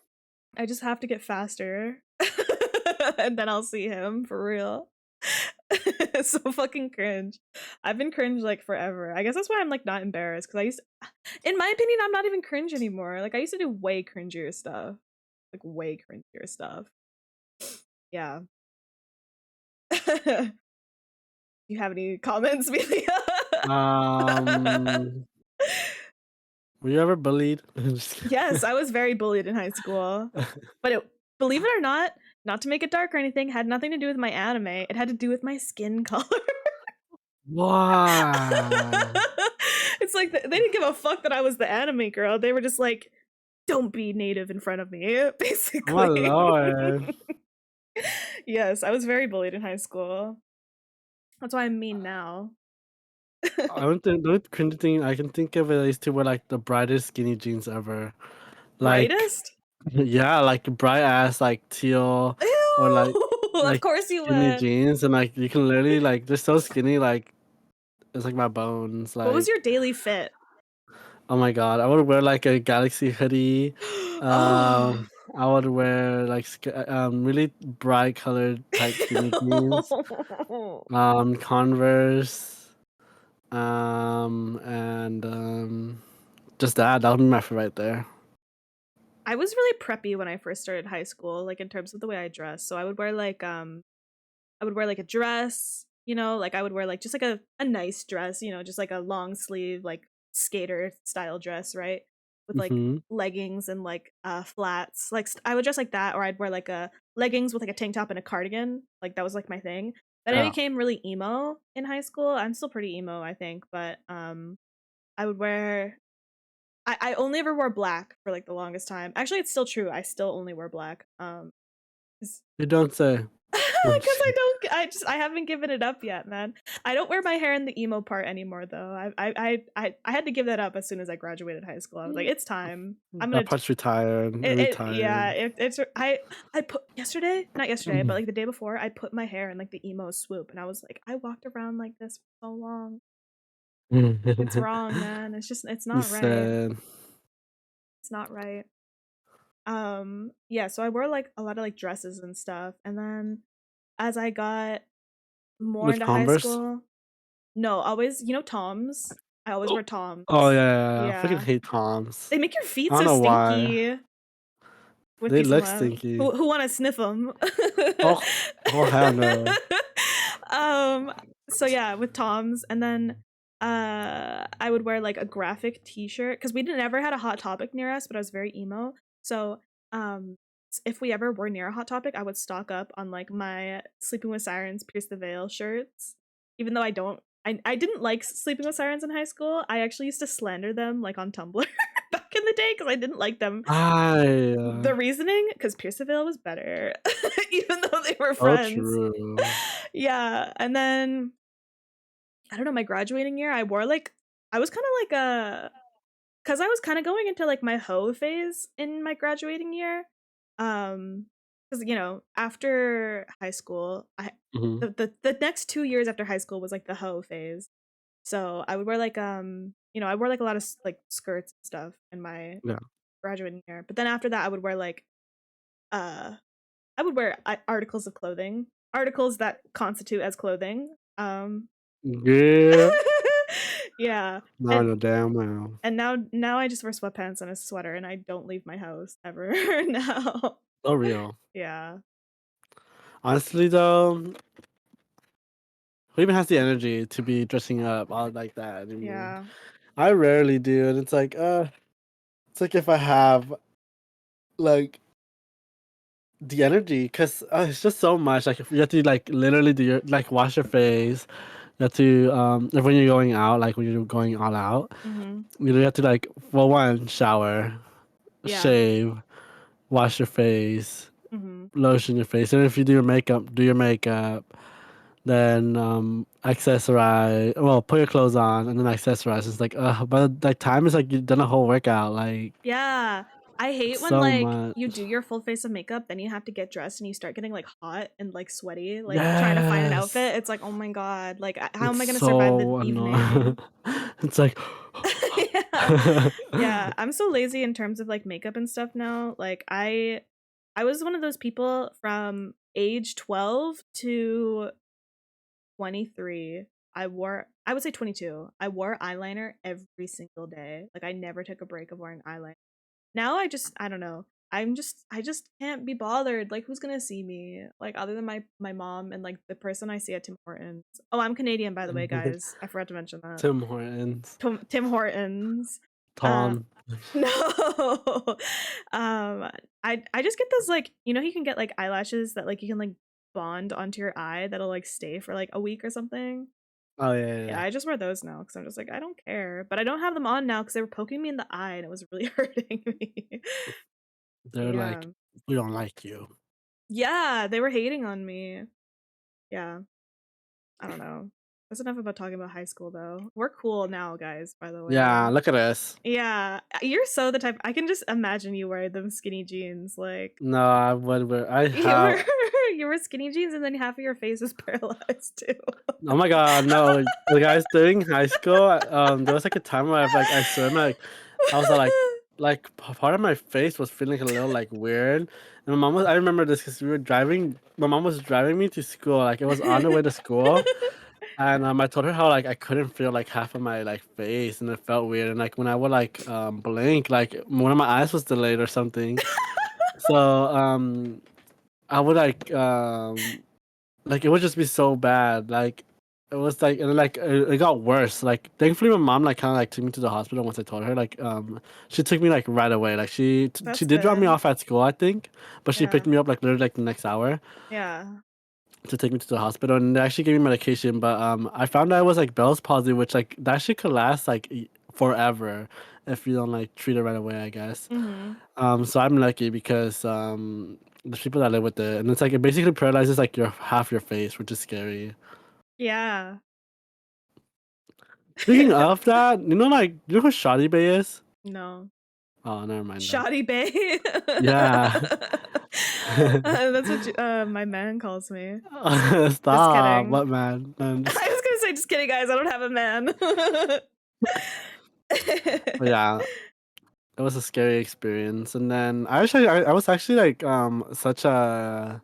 I just have to get faster. And then I'll see him for real. So fucking cringe. I've been cringe like forever. I guess that's why I'm like not embarrassed because in my opinion, I'm not even cringe anymore. Like I used to do way cringier stuff. Like way cringier stuff. Yeah. You have any comments, Melia? Um, were you ever bullied? I'm just Yes, kidding. I was very bullied in high school. But believe it or not to make it dark or anything, had nothing to do with my anime. It had to do with my skin color. Wow. It's like they didn't give a fuck that I was the anime girl. They were just like, don't be native in front of me, Oh my basically. lord. Yes, I was very bullied in high school. That's why I'm mean now. I don't think the only cringy thing I can think of is to wear like the brightest skinny jeans ever. Like Brightest? yeah, like bright ass like teal or Ew! Of like course you skinny would. jeans and like you can literally like they're so skinny like it's like my bones What was like your daily fit? oh my god I would wear like a galaxy hoodie. Oh. I would wear like really bright colored tight skinny jeans. Converse. And just that would be my fit right there. I was really preppy when I first started high school, like in terms of the way I dress. So I would wear like a dress, like I would wear like just like a nice dress, just like a long sleeve, like skater style dress, right? With like Mm-hmm. leggings and like flats. Like I would dress like that, or I'd wear like a leggings with like a tank top and a cardigan. Like that was like my thing. Then I Yeah. became really emo in high school. I'm still pretty emo, I think, but I would wear I only ever wore black for like the longest time. Actually, it's still true. I still only wear black. 'Cause You don't say. I'm just because kidding. I haven't given it up yet, man. I don't wear my hair in the emo part anymore though. I had to give that up as soon as I graduated high school. I was like, it's time. I'm That gonna part's retired. yeah, Retired. it's I put yesterday, not yesterday, but Mhm. like the day before, I put my hair in like the emo swoop, and I was like, I walked around like this for so long. It's wrong, man. It's You not right. said It's not right. Yeah, so I wore like a lot of like dresses and stuff, and then as I got more with into high Converse. school, no, always, Toms. I always Oh, wear oh Toms. yeah, I freaking Yeah. hate Toms. They make your I feet don't so know why. stinky. With They peace and look love. stinky. Who want to sniff them? Oh, oh hell no. um so yeah, with Toms, and then I would wear like a graphic t-shirt because we didn't ever had a Hot Topic near us, but I was very emo. So if we ever were near a Hot Topic, I would stock up on like my Sleeping with Sirens Pierce the Veil shirts. Even though I didn't like Sleeping with Sirens in high school. I actually used to slander them like on Tumblr back in the day because I didn't like them. I The reasoning, because Pierce the Veil was better, even though they were so friends. true. Yeah, and then I don't know, my graduating year, I wore like I was kind of like a because I was kind of going into like my hoe phase in my graduating year. Because after high school, I Hmm. the next 2 years after high school was like the hoe phase. So I would wear like I wore like a lot of like skirts and stuff in my Yeah. graduating year. But then after that, I would wear like uh I would wear articles of clothing, articles that constitute as clothing. Yeah. Yeah, No, and no, damn well. now I just wear sweatpants and a sweater, and I don't leave my house ever now. So real. Yeah, Honestly, though, who even has the energy to be dressing up all like that anymore? yeah, I rarely do, and it's like if I have like the energy, cause it's just so much. Like if you have to like literally do your like wash your face. You have to if when you're going out, like when you're going all out, mhm, you have to like for one shower, yeah, shave, wash your face, mhm. lotion your face, and if you do your makeup, then accessorize. Well, put your clothes on and then accessorize. It's like by the like time is like you've done a whole workout. Like Yeah, I hate when so like much. you do your full face of makeup, then you have to get dressed and you start getting like hot and like sweaty, like trying to find an Yes, outfit. It's like, oh my god, like how it's am I gonna survive the so annoying. evening? It's like. Yeah. Yeah, I'm so lazy in terms of like makeup and stuff now. Like I was one of those people from age 12 to 23. I would say 22. I wore eyeliner every single day. Like I never took a break of wearing eyeliner. Now I don't know. I just can't be bothered. Like who's gonna see me? Like other than my mom and like the person I see at Tim Hortons. Oh, I'm Canadian by the way, guys. I forgot to mention that. Tim Hortons, Tim Hortons. Uh Tom. no. I just get those like you can get like eyelashes that like you can like bond onto your eye that'll like stay for like a week or something. Oh yeah, yeah, Yeah, yeah. I just wear those now because I'm just like I don't care, but I don't have them on now because they were poking me in the eye and it was really hurting me. They're Yeah. like, we don't like you. Yeah, they were hating on me. Yeah, I don't know. That's enough about talking about high school though. We're cool now, guys, by the Yeah, way. look at us. Yeah, you're so the type I can just imagine you wearing them skinny jeans like No, I would. I you have. were you were skinny jeans and then half of your face is paralyzed too. Oh my god, no! The guys during high school, there was like a time where I swear, like, I was part of my face was feeling a little like weird, and my mom was. I remember this because we were driving. My mom was driving me to school. Like it was on the way to school, and I told her how like I couldn't feel like half of my like face, and it felt weird. And like when I would like blink, like one of my eyes was delayed or something. So I would like it would just be so bad. Like it was like and then, like it got worse. Like thankfully my mom like kind of like took me to the hospital once I told her. Like she took me like right away. Like she That's did drop me good. off at school I think, but she Yeah. picked me up like literally like the next hour Yeah. to take me to the hospital and they actually gave me medication. But I found out I was like Bell's palsy, which like that shit could last like forever if you don't like treat it right away. I guess. Mhm. So I'm lucky because there's people that live with it, and it's like it basically paralyzes like your half your face, which is scary. Yeah. Speaking of that, you know who Shoddy Bay is? No. Oh, never mind then. Shoddy Bay. Yeah. That's what my man calls me. Just Stop. kidding. What man? I'm I just was gonna say, just kidding, guys. I don't have a man. but yeah, it was a scary experience. And then I was actually like such a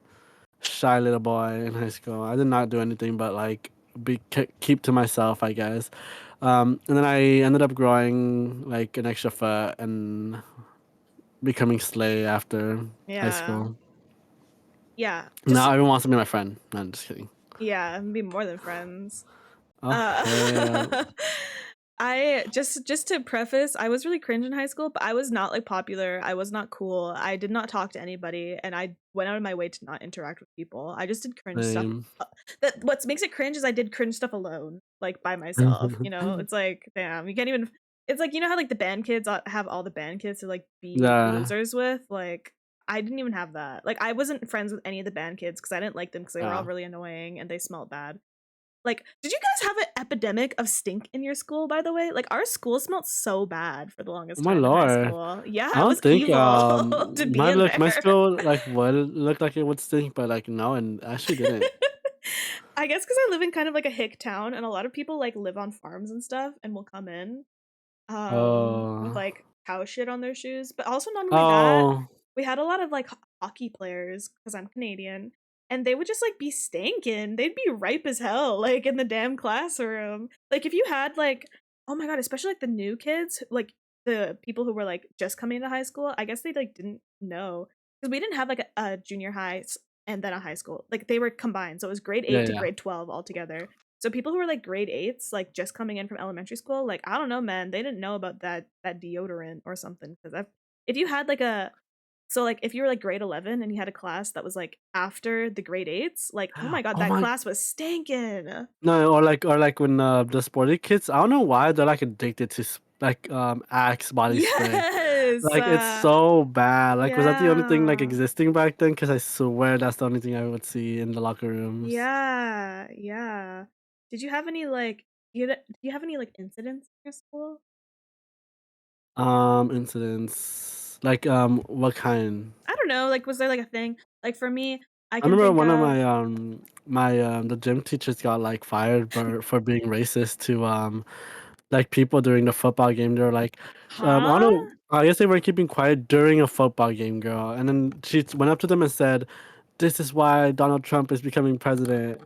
shy little boy in high school. I did not do anything but like keep to myself, I guess. And then I ended up growing like an extra foot and becoming slay after high Yeah. school. Yeah. Now Just everyone wants to be my friend. No, I'm just kidding. yeah, be more than friends. Oh hell, Uh I just to preface, I was really cringe in high school, but I was not like popular. I was not cool. I did not talk to anybody, and I went out of my way to not interact with people. I just did cringe stuff. same. That what makes it cringe is I did cringe stuff alone, like by myself. It's like damn, you can't even. It's like how like the band kids have all the band kids to like be Yeah, losers with. Like I didn't even have that. Like I wasn't friends with any of the band kids because I didn't like them because they were all yeah. really annoying and they smelled bad. Like, did you guys have an epidemic of stink in your school, by the way? Like, our school smelled so bad for the Oh longest my time in high lord. school. Yeah, I it don't was think evil to be in my there. school like would look like it would stink, but like no, and actually didn't. I guess because I live in kind of like a hick town, and a lot of people like live on farms and stuff, and will come in with Oh. like cow shit on their shoes. But also not only that, Oh. we had a lot of like hockey players because I'm Canadian, and they would just like be stinking. They'd be ripe as hell, like in the damn classroom. Like if you had like, oh my god, especially like the new kids, like the people who were like just coming into high school. I guess they like didn't know because we didn't have like a junior high and then a high school. Like they were combined, so it was grade Yeah, 8 to yeah. grade 12 all together. So people who were like grade 8s, like just coming in from elementary school, like I don't know, man, they didn't know about that deodorant or something. Because if you had like a so like if you were like grade 11 and you had a class that was like after the grade 8s, like oh my god, Oh that my class was stinking. no, or like when the sporty kids, I don't know why they're like addicted to like Axe body spray. Yes. Like it's so bad. Like was that the only thing like Yeah. existing back then? Because I swear that's the only thing I would see in the locker rooms. Yeah. Yeah. Did you have any like do you have any like incidents in your school? Incidents. Like what kind? I don't know, like was there like a thing? Like for me, I I can remember think one of of my the gym teachers got like fired for being racist to like people during the football game. They were like, I don't huh? know. I guess they weren't keeping quiet during a football game, girl. And then she went up to them and said, "This is why Donald Trump is becoming president."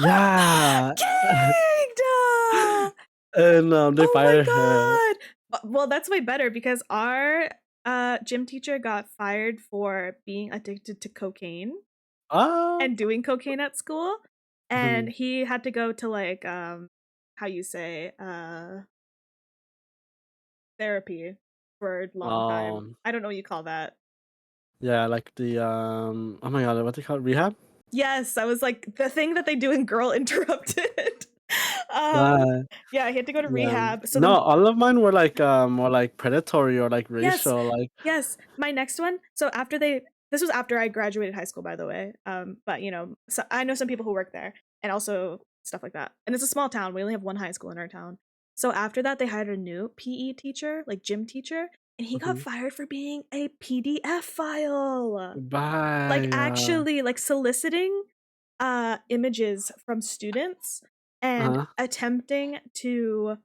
Yeah, Kicked! and they Oh my fired her. god! Well, that's way better because our gym teacher got fired for being addicted to cocaine Ah, and doing cocaine at school, and mhm. he had to go to like how you say therapy for a long time. Um, I don't know what you call that. yeah, like the oh my god, what's it called? Rehab. Yes, I was like the thing that they do in Girl Interrupted. um Yeah, yeah, he had to go to yeah. rehab. So No, then all of mine were like more like predatory or like yes, racial. Like, yes. My next one. So after this was after I graduated high school, by the way. But you know, so I know some people who work there and also stuff like that. And it's a small town. We only have one high school in our town. So after that, they hired a new PE teacher, like gym teacher, and he got mhm. fired for being a PDF file. Like Bye. actually, like soliciting images from students and Uh-huh. attempting to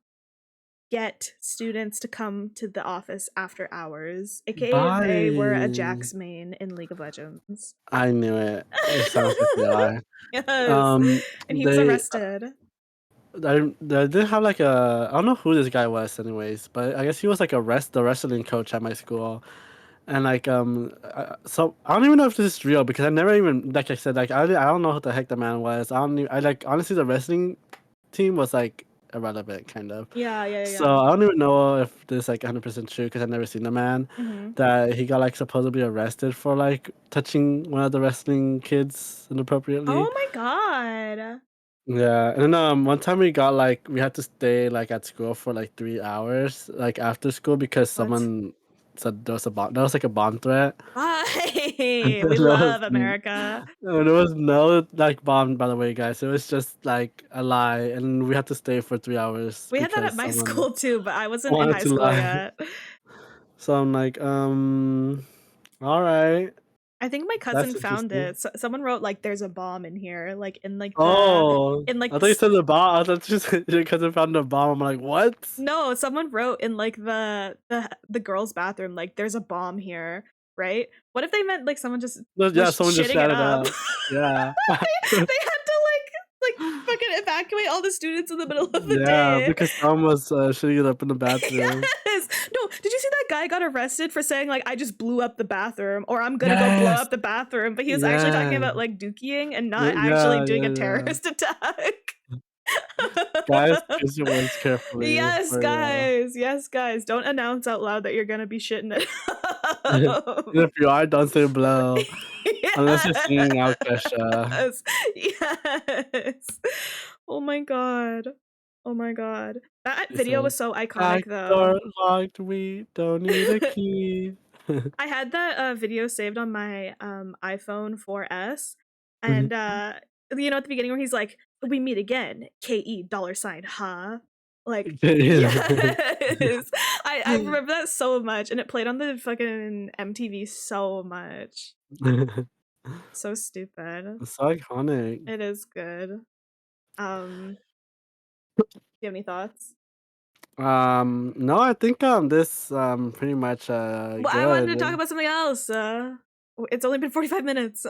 get students to come to the office after hours, aka they were a Bye. Jax main in League of Legends. I knew it. It sounds like they are. Yes, Um, and he was they arrested. they did have like I don't know who this guy was anyways, but I guess he was like the wrestling coach at my school. And like so I don't even know if this is real because I never even like I said like I don't know what the heck the man was. I like honestly the wrestling team was like irrelevant kind of. Yeah, yeah, So yeah. I don't even know if this is like 100% true because I've never seen the man Hmm. that he got like supposedly arrested for like touching one of the wrestling kids inappropriately. Oh my god. Yeah, and then one time we got like we had to stay like at school for like 3 hours like after school because What? someone said there was like a bomb threat. Why? And We there was love America. there was no like bomb by the way, guys. It was just like a lie, and we had to stay for 3 hours We had that at because my someone school too, but I wasn't in wanted high to school lie. yet. So I'm like, all right, I think my cousin that's found interesting. it. Someone wrote like "there's a bomb in here," like in like the Oh, in like I the thought you said the bomb. I thought you said your cousin found a bomb. I'm like, what? no, someone wrote in like the girls' bathroom like "there's a bomb here," right? What if they meant like someone just No, was yeah, someone just shitting it shouted up? out. Yeah. They had to like fucking evacuate all the students in the middle of the Yeah, day. because someone was shitting it up in the bathroom. Yes. No, did you see that guy got arrested for saying like I just blew up the bathroom or I'm gonna go blow Yes. up the bathroom, but he was actually talking Yeah. about like dookie and not actually Yeah, doing yeah, a yeah. terrorist attack. Guys, choose your words carefully Yes, for real. guys. Yes, guys. Don't announce out loud that you're gonna be shitting it And if up. you are, don't say blow. Unless you're singing out Kesha. Yes. Yes. Oh my god. Oh my god. That She video says, was so iconic back though. door locked, we don't need a key. I had that video saved on my iPhone 4S, and Mhm. you know, at the beginning where he's like, "We meet again, KE $ huh?" Like, Yeah. yes. I remember that so much, and it played on the fucking MTV so much. So stupid. It's so iconic. It is good. Do you have any thoughts? No, I think this pretty much Well, I wanted good. to talk about something else. It's only been 45 minutes.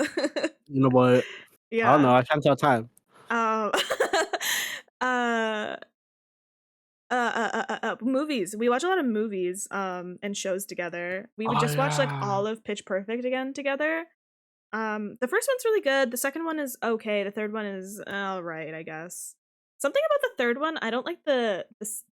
You know what? I don't know. Yeah. I can't tell time. Um, uh, movies. We watch a lot of movies, and shows together. We would Oh just watch like yeah. all of Pitch Perfect again together. The first one's really good. The second one is okay. The third one is all right, I guess. Something about the third one, I don't like the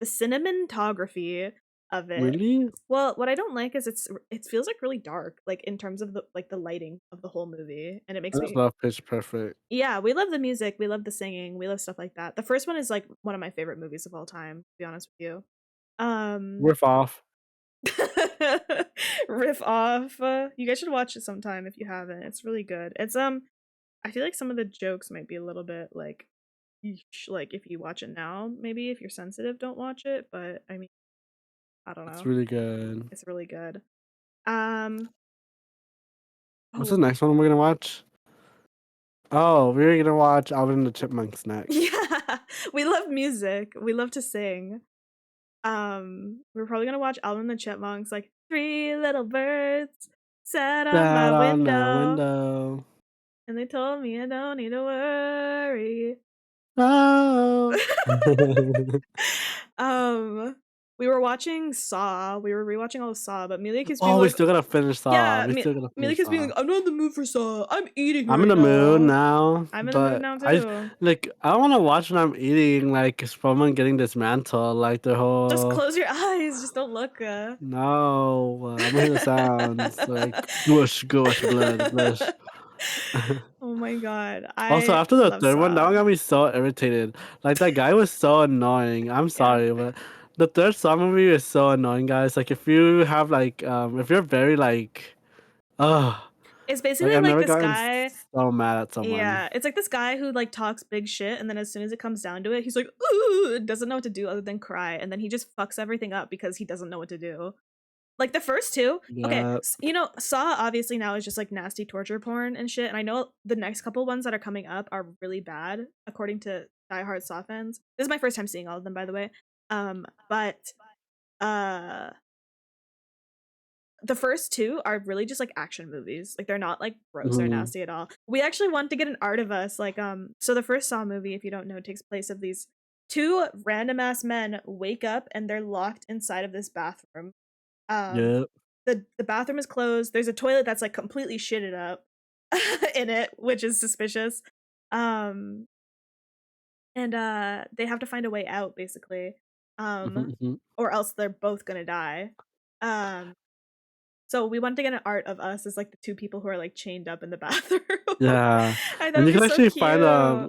cinematography of it. Really? Well, what I don't like is it feels like really dark, like in terms of the lighting of the whole movie, and it I makes just me. love Pitch Perfect. Yeah, we love the music, we love the singing, we love stuff like that. The first one is like one of my favorite movies of all time, to be honest with you. Um, Riff off. riff off. You guys should watch it sometime if you haven't. It's really good. It's I feel like some of the jokes might be a little bit like yeesh, like if you watch it now, maybe if you're sensitive, don't watch it. But I mean, I don't It's know. really good. It's really good. Um. What's the Oh next one we're gonna watch? Oh, we're gonna watch Alvin and the Chipmunks next. yeah, we love music. We love to sing. We're probably gonna watch Alvin and the Chipmunks, like three little birds sat on my That on the window, window. and they told me I don't need to worry. Oh. um, we were watching Saw. We were rewatching all of Saw, but Melia keeps being Oh, we like, still gotta finish Saw. "Yeah, We still gotta Melia finish keeps being Saw. like, I'm not in the mood for Saw. I'm eating I'm in right the mood now. now, I'm in the mood but now I too. like I don't want to watch when I'm eating. Like someone getting dismantled, like the Just whole. close your eyes. Just don't look." No, I'm gonna hear the sounds like gush, gush, blood, blush. Oh my god, Also, I after the love third one, that Saw. one got me so irritated. Like that guy was so annoying. I'm Yeah. sorry, but the third Saw movie is so annoying, guys. Like if you have like if you're very like, ugh, It's like basically I've like never this gotten guy. so mad at someone. Yeah, it's like this guy who like talks big shit, and then as soon as it comes down to it, he's like, "Ooh," doesn't know what to do other than cry, and then he just fucks everything up because he doesn't know what to do. Like the first two, okay, Yeah. you know, Saw obviously now is just like nasty torture porn and shit, and I know the next couple ones that are coming up are really bad according to diehard Saw fans. This is my first time seeing all of them, by the way. But uh the first two are really just like action movies. Like they're not like gross or Hmm. nasty at all. We actually want to get an art of us. Like so the first Saw movie, if you don't know, takes place of these two random ass men wake up and they're locked inside of this bathroom. Um Yeah. the bathroom is closed. There's a toilet that's like completely shitted up in it, which is suspicious. Um and they have to find a way out basically. Um Hmm. or else they're both going to die. Um So we want to get an art of us as like the two people who are like chained up in the bathroom. Yeah, I thought and it'd you be can so actually find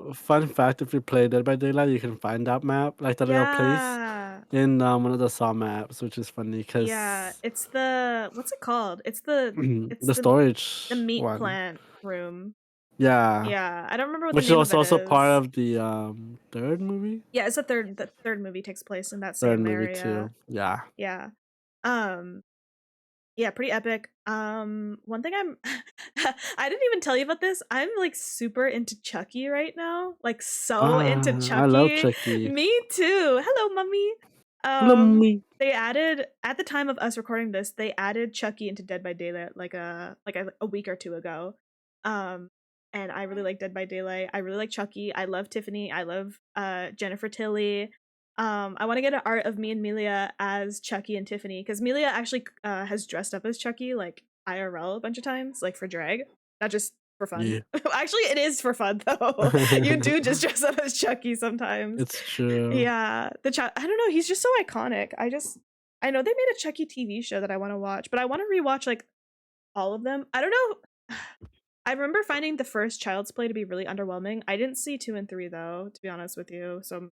cute. fun fact if you play Dead by Daylight, you can find that map, like that little place Yeah. in one of the Saw maps, which is funny Yeah. because It's the what's it called? It's the the storage meat one. plant room. Yeah, Yeah. I don't remember what the which is name of it also part is. of the third movie, Yeah, it's the third movie takes place in that third same movie area. too. Yeah, Yeah. Um Yeah, pretty epic. One thing I'm I didn't even tell you about this. I'm like super into Chucky right now. Like so into I love Chucky. Chucky. Me too. Hello, mummy. Love me. They added at the time of us recording this, they added Chucky into Dead by Daylight like a week or two ago. Um and I really like Dead by Daylight. I really like Chucky. I love Tiffany. I love Jennifer Tilly. I want to get an art of me and Melia as Chucky and Tiffany because Melia actually has dressed up as Chucky like IRL a bunch of times, like for drag, not just for fun. Yeah, Actually, it is for fun though. You do just dress up as Chucky sometimes. it's true. Yeah, I don't know. He's just so iconic. I know they made a Chucky TV show that I want to watch, but I want to rewatch like all of them. I don't know. I remember finding the first Child's Play to be really underwhelming. I didn't see two and three though, to be honest with you. So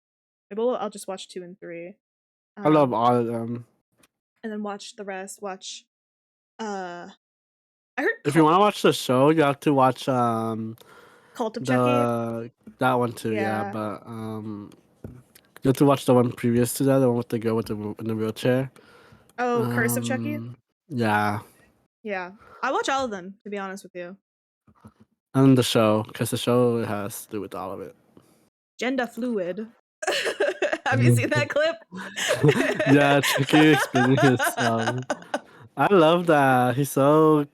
maybe I'll just watch two and three, I love um, all of them. and then watch the rest. Watch. Uh, I heard. If you want to watch the show, you have to watch Cult of Chucky. That one too, yeah. Yeah. But you have to watch the one previous to that, the one with the girl with in the wheelchair. Oh, Curse of Chucky. Yeah, Yeah, I watch all of them, to be honest with you. and the show, because the show has to do with all of it. Gender fluid. Have you seen that clip? Yeah, Chucky explaining his I love that. He's so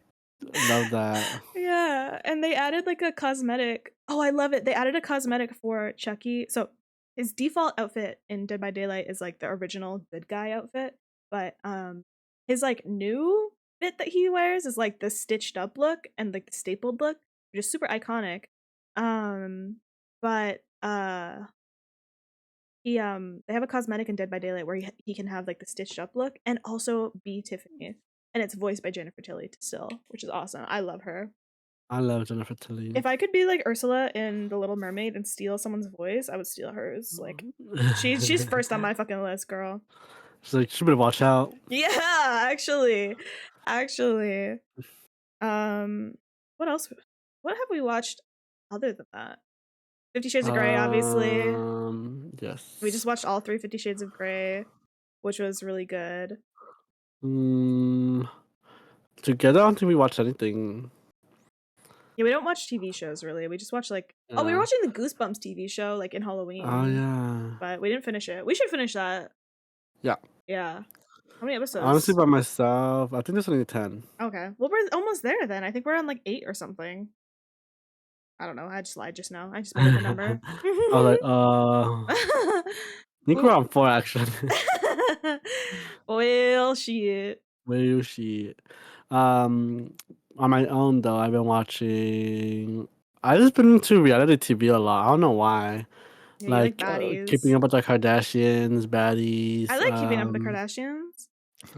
love that. Yeah, and they added like a cosmetic. Oh, I love it. They added a cosmetic for Chucky. So his default outfit in Dead by Daylight is like the original good guy outfit, but his like new fit that he wears is like the stitched up look and like the stapled look, which is super iconic. Um but he they have a cosmetic in Dead by Daylight where he can have like the stitched up look and also be Tiffany. And it's voiced by Jennifer Tilly still, which is awesome. I love her. I love Jennifer Tilly. If I could be like Ursula in The Little Mermaid and steal someone's voice, I would steal hers. Like she's first on my fucking list, girl. She's like, she better watch out. Yeah, actually. Actually. What else? What have we watched other than that? 50 Shades of Grey, obviously. Yes. We just watched all 3 50 Shades of Grey, which was really good. Together, I don't think we watched anything. Yeah, we don't watch TV shows really. We just watch like oh, we were watching the Goosebumps TV show like in Halloween. Oh yeah. But we didn't finish it. We should finish that. Yeah. Yeah. How many episodes? Honestly, by myself, I think there's only 10. Okay. Well, we're almost there then. I think we're on like 8 or something. I don't know. I just lied just now. I just made up a number. I was like, I think we're on 4 actually. Well, shit. Well, shit. On my own though, I've been watching. I just been into reality TV a lot. I don't know why. Yeah, you like Keeping baddies. up with the Kardashians, baddies. I like keeping up with the Kardashians.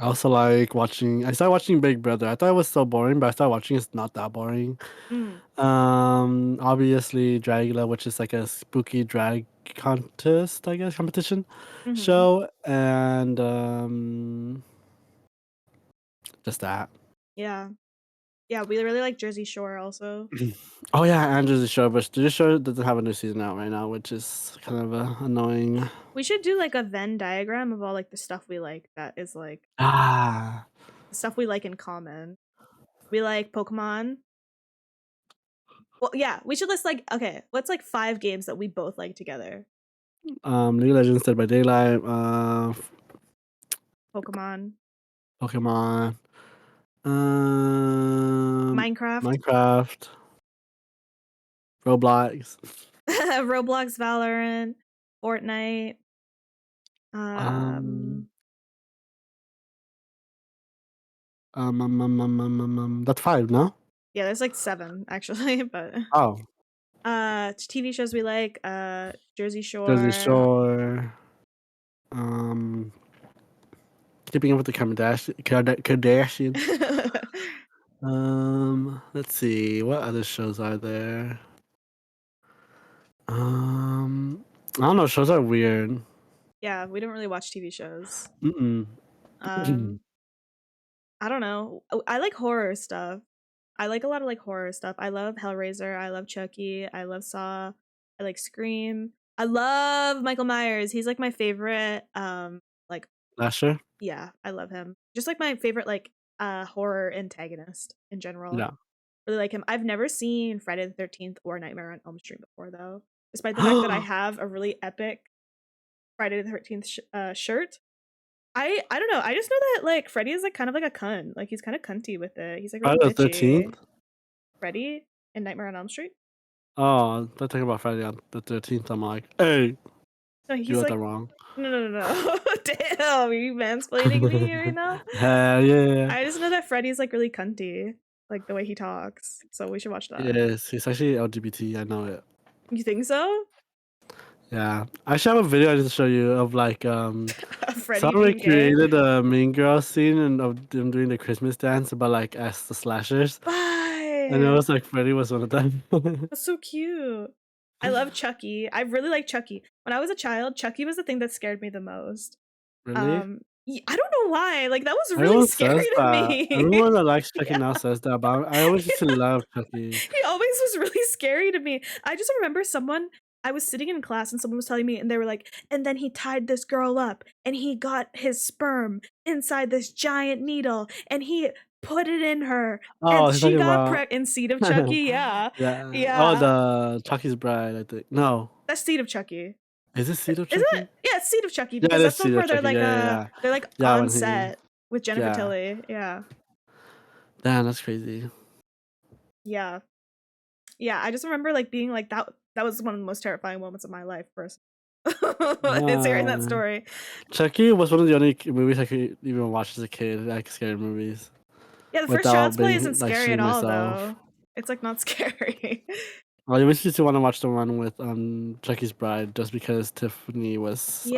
I also like watching. I started watching Big Brother. I thought it was so boring, but I started watching. It's not that boring. Mm. Obviously Dragula, which is like a spooky drag contest, I guess, competition Mhm. show, and just that. Yeah. Yeah, we really like Jersey Shore also. Oh yeah, and Jersey Shore, but Jersey Shore doesn't have a new season out right now, which is kind of annoying. We should do like a Venn diagram of all like the stuff we like that is like Ah, the stuff we like in common. We like Pokemon. Well, yeah, we should list like okay, what's like 5 games that we both like together? League of Legends, Dead by Daylight, Pokemon, Pokemon, Minecraft, Minecraft, Roblox, Roblox, Valorant, Fortnite. That's 5, no? Yeah, there's like 7 actually, but Oh, TV shows we like, Jersey Jersey Shore. Shore, Keeping Up with the Kardashians. Let's see, what other shows are there? I don't know. Shows are weird. Yeah, we don't really watch TV shows. Mm-mm. I don't know. I like horror stuff. I like a lot of like horror stuff. I love Hellraiser. I love Chucky. I love Saw. I like Scream. I love Michael Myers. He's like my favorite. Like Lasher. yeah, I love him. Just like my favorite like horror antagonist in general. Yeah. Really like him. I've never seen Friday the 13th or Nightmare on Elm Street before though. Despite the fact that I have a really epic Friday the 13th shirt. I don't know. I just know that like Freddy is like kind of like a cunt. Like he's kind of cunty with it. He's like really Friday the bitchy. 13th. Freddy in Nightmare on Elm Street. Oh, they're talking about Friday on the 13th. I'm like, hey, No, he's you got like that wrong. no. Damn, are you mansplaining me right now? Hell yeah. I just know that Freddy's like really cunty, like the way he talks. So we should watch that. Yes, he's actually LGBT. I know it. You think so? Yeah, I should have a video I just show you of like Freddy someone being gay. created a Mean Girls scene and of them doing the Christmas dance, but like as the slashers, Why? and it was like Freddy was one of them. That's so cute. I love Chucky. I really like Chucky. When I was a child, Chucky was the thing that scared me the most. Really? I don't know know why. Like that was really Everyone scary says to that. me. Everyone that likes Chucky Yeah. now says that, but I always used to love Chucky. He always was really scary to me. I just remember I was sitting in class and someone was telling me, and they were like, and then he tied this girl up and he got his sperm inside this giant needle and he put it in her Oh, and he's she talking got about in Seed of Chucky. Yeah. yeah. Oh, Yeah. the Chucky's Bride, I think. No. That's Seed of Chucky. Is it Seed of Is it? Chucky? Yeah, it's Seed of Chucky Yeah, it because is that's the one Seed of where Chucky. Yeah, yeah, yeah. they're like Yeah, on when he set with Jennifer yeah. Tilly. Yeah. Damn, that's crazy. Yeah. Yeah, I just remember like being like that was one of the most terrifying moments of my life first. It's hearing that Yeah. story. Chucky was one of the only movies I could even watch as a kid, like scary movies, Yeah, the first without Child's Play being isn't like scary at shitting all myself. though. It's like not scary. I always used to want to watch the one with Chucky's Bride just because Tiffany was like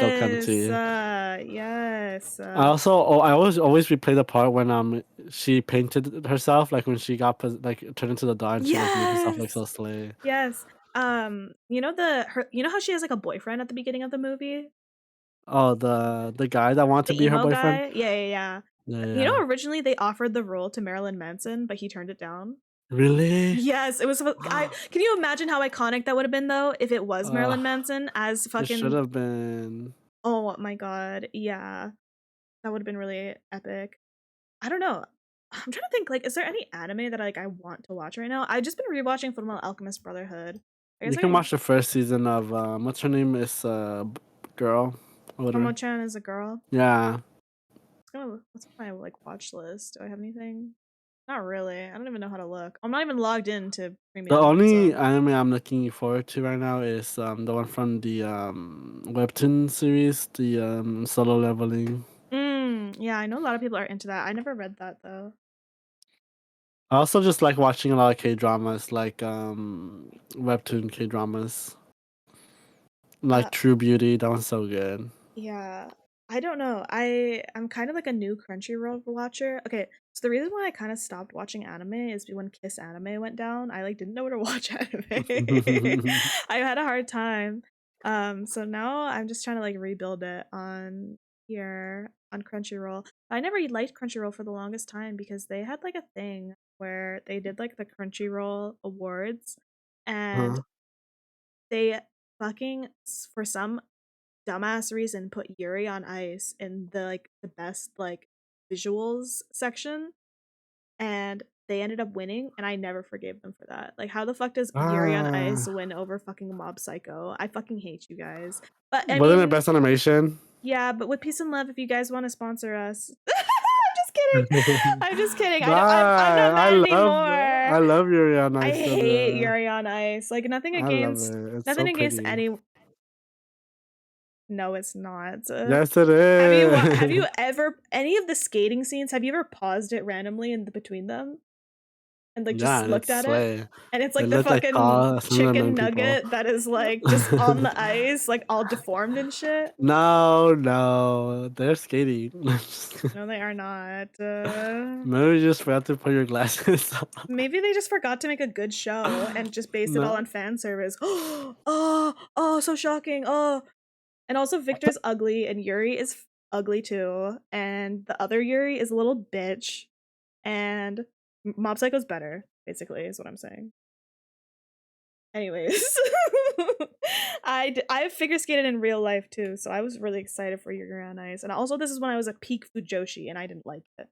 so Yes. cunty. Yes. I always replay the part when she painted herself, like when she got like turned into the doll and she like made herself like Yes. so slay. Yes. You know how she has like a boyfriend at the beginning of the movie? Oh, the guy that wanted to The be her emo boyfriend. guy? Yeah, yeah, yeah. Yeah, You know, yeah. originally they offered the role to Marilyn Manson, but he turned it down. Really? Yes, it was. Can you imagine how iconic that would have been though if it was uh, Marilyn Manson as it should fucking? have been. Oh my god, yeah, that would have been really epic. I don't know. I'm trying to think. Like, is there any anime that I want to watch right now? I've just been rewatching Fullmetal Alchemist Brotherhood. Is You there can any? watch the first season of what's her name is girl, whatever. Tomo-chan is a girl. Yeah. What's on my like watch list? Do I have anything? Not really. I don't even know how to look. I'm not even logged into The premium, only so. anime I'm looking forward to right now is the one from the webtoon series, the Solo Leveling. Yeah, I know a lot of people are into that. I never read that though. I also just like watching a lot of K dramas, like webtoon K dramas, Uh, like True Beauty. That one's so good. yeah. I don't know. I'm kind of like a new Crunchyroll watcher. Okay, so the reason why I kind of stopped watching anime is when Kiss Anime went down. I like didn't know where to watch anime. I had a hard time. So now I'm just trying to like rebuild it on here on Crunchyroll. I never liked Crunchyroll for the longest time because they had like a thing where they did like the Crunchyroll Awards and Huh? they fucking for some dumbass reason put Yuri on Ice in the best like visuals section and they ended up winning and I never forgave them for that. Like how the fuck does Yuri on Ice Ah, win over fucking Mob Psycho? I fucking hate you guys. But I wasn't it mean, best animation? yeah, but with peace and love if you guys want to sponsor us. I'm just kidding. I'm just kidding. I'm not Bye. mad I anymore. love Yuri on I Ice so hate good. Yuri on Ice. Like I love it. It's nothing so against pretty. any. No, it's not. Yes, it Have you is. ever any of the skating scenes? Have you ever paused it randomly in between them and like Yeah, just and it's looked at it? slay. And it's It like the looked like fucking all some of the chicken main people. nugget that is like just on the ice, like all deformed and shit. No, no, they're skating. No, they are not. Maybe you just forgot to put your glasses on. Maybe they just forgot to make a good show and just based it all No. on fan service. Oh, so shocking. Oh, and also Victor's ugly and Yuri is ugly too, and the other Yuri is a little bitch, and Mob Psycho's better. Basically, is what I'm saying. Anyways, I figure skated in real life too, so I was really excited for Yuri on Ice, and also this is when I was a peak Fujoshi, and I didn't like it.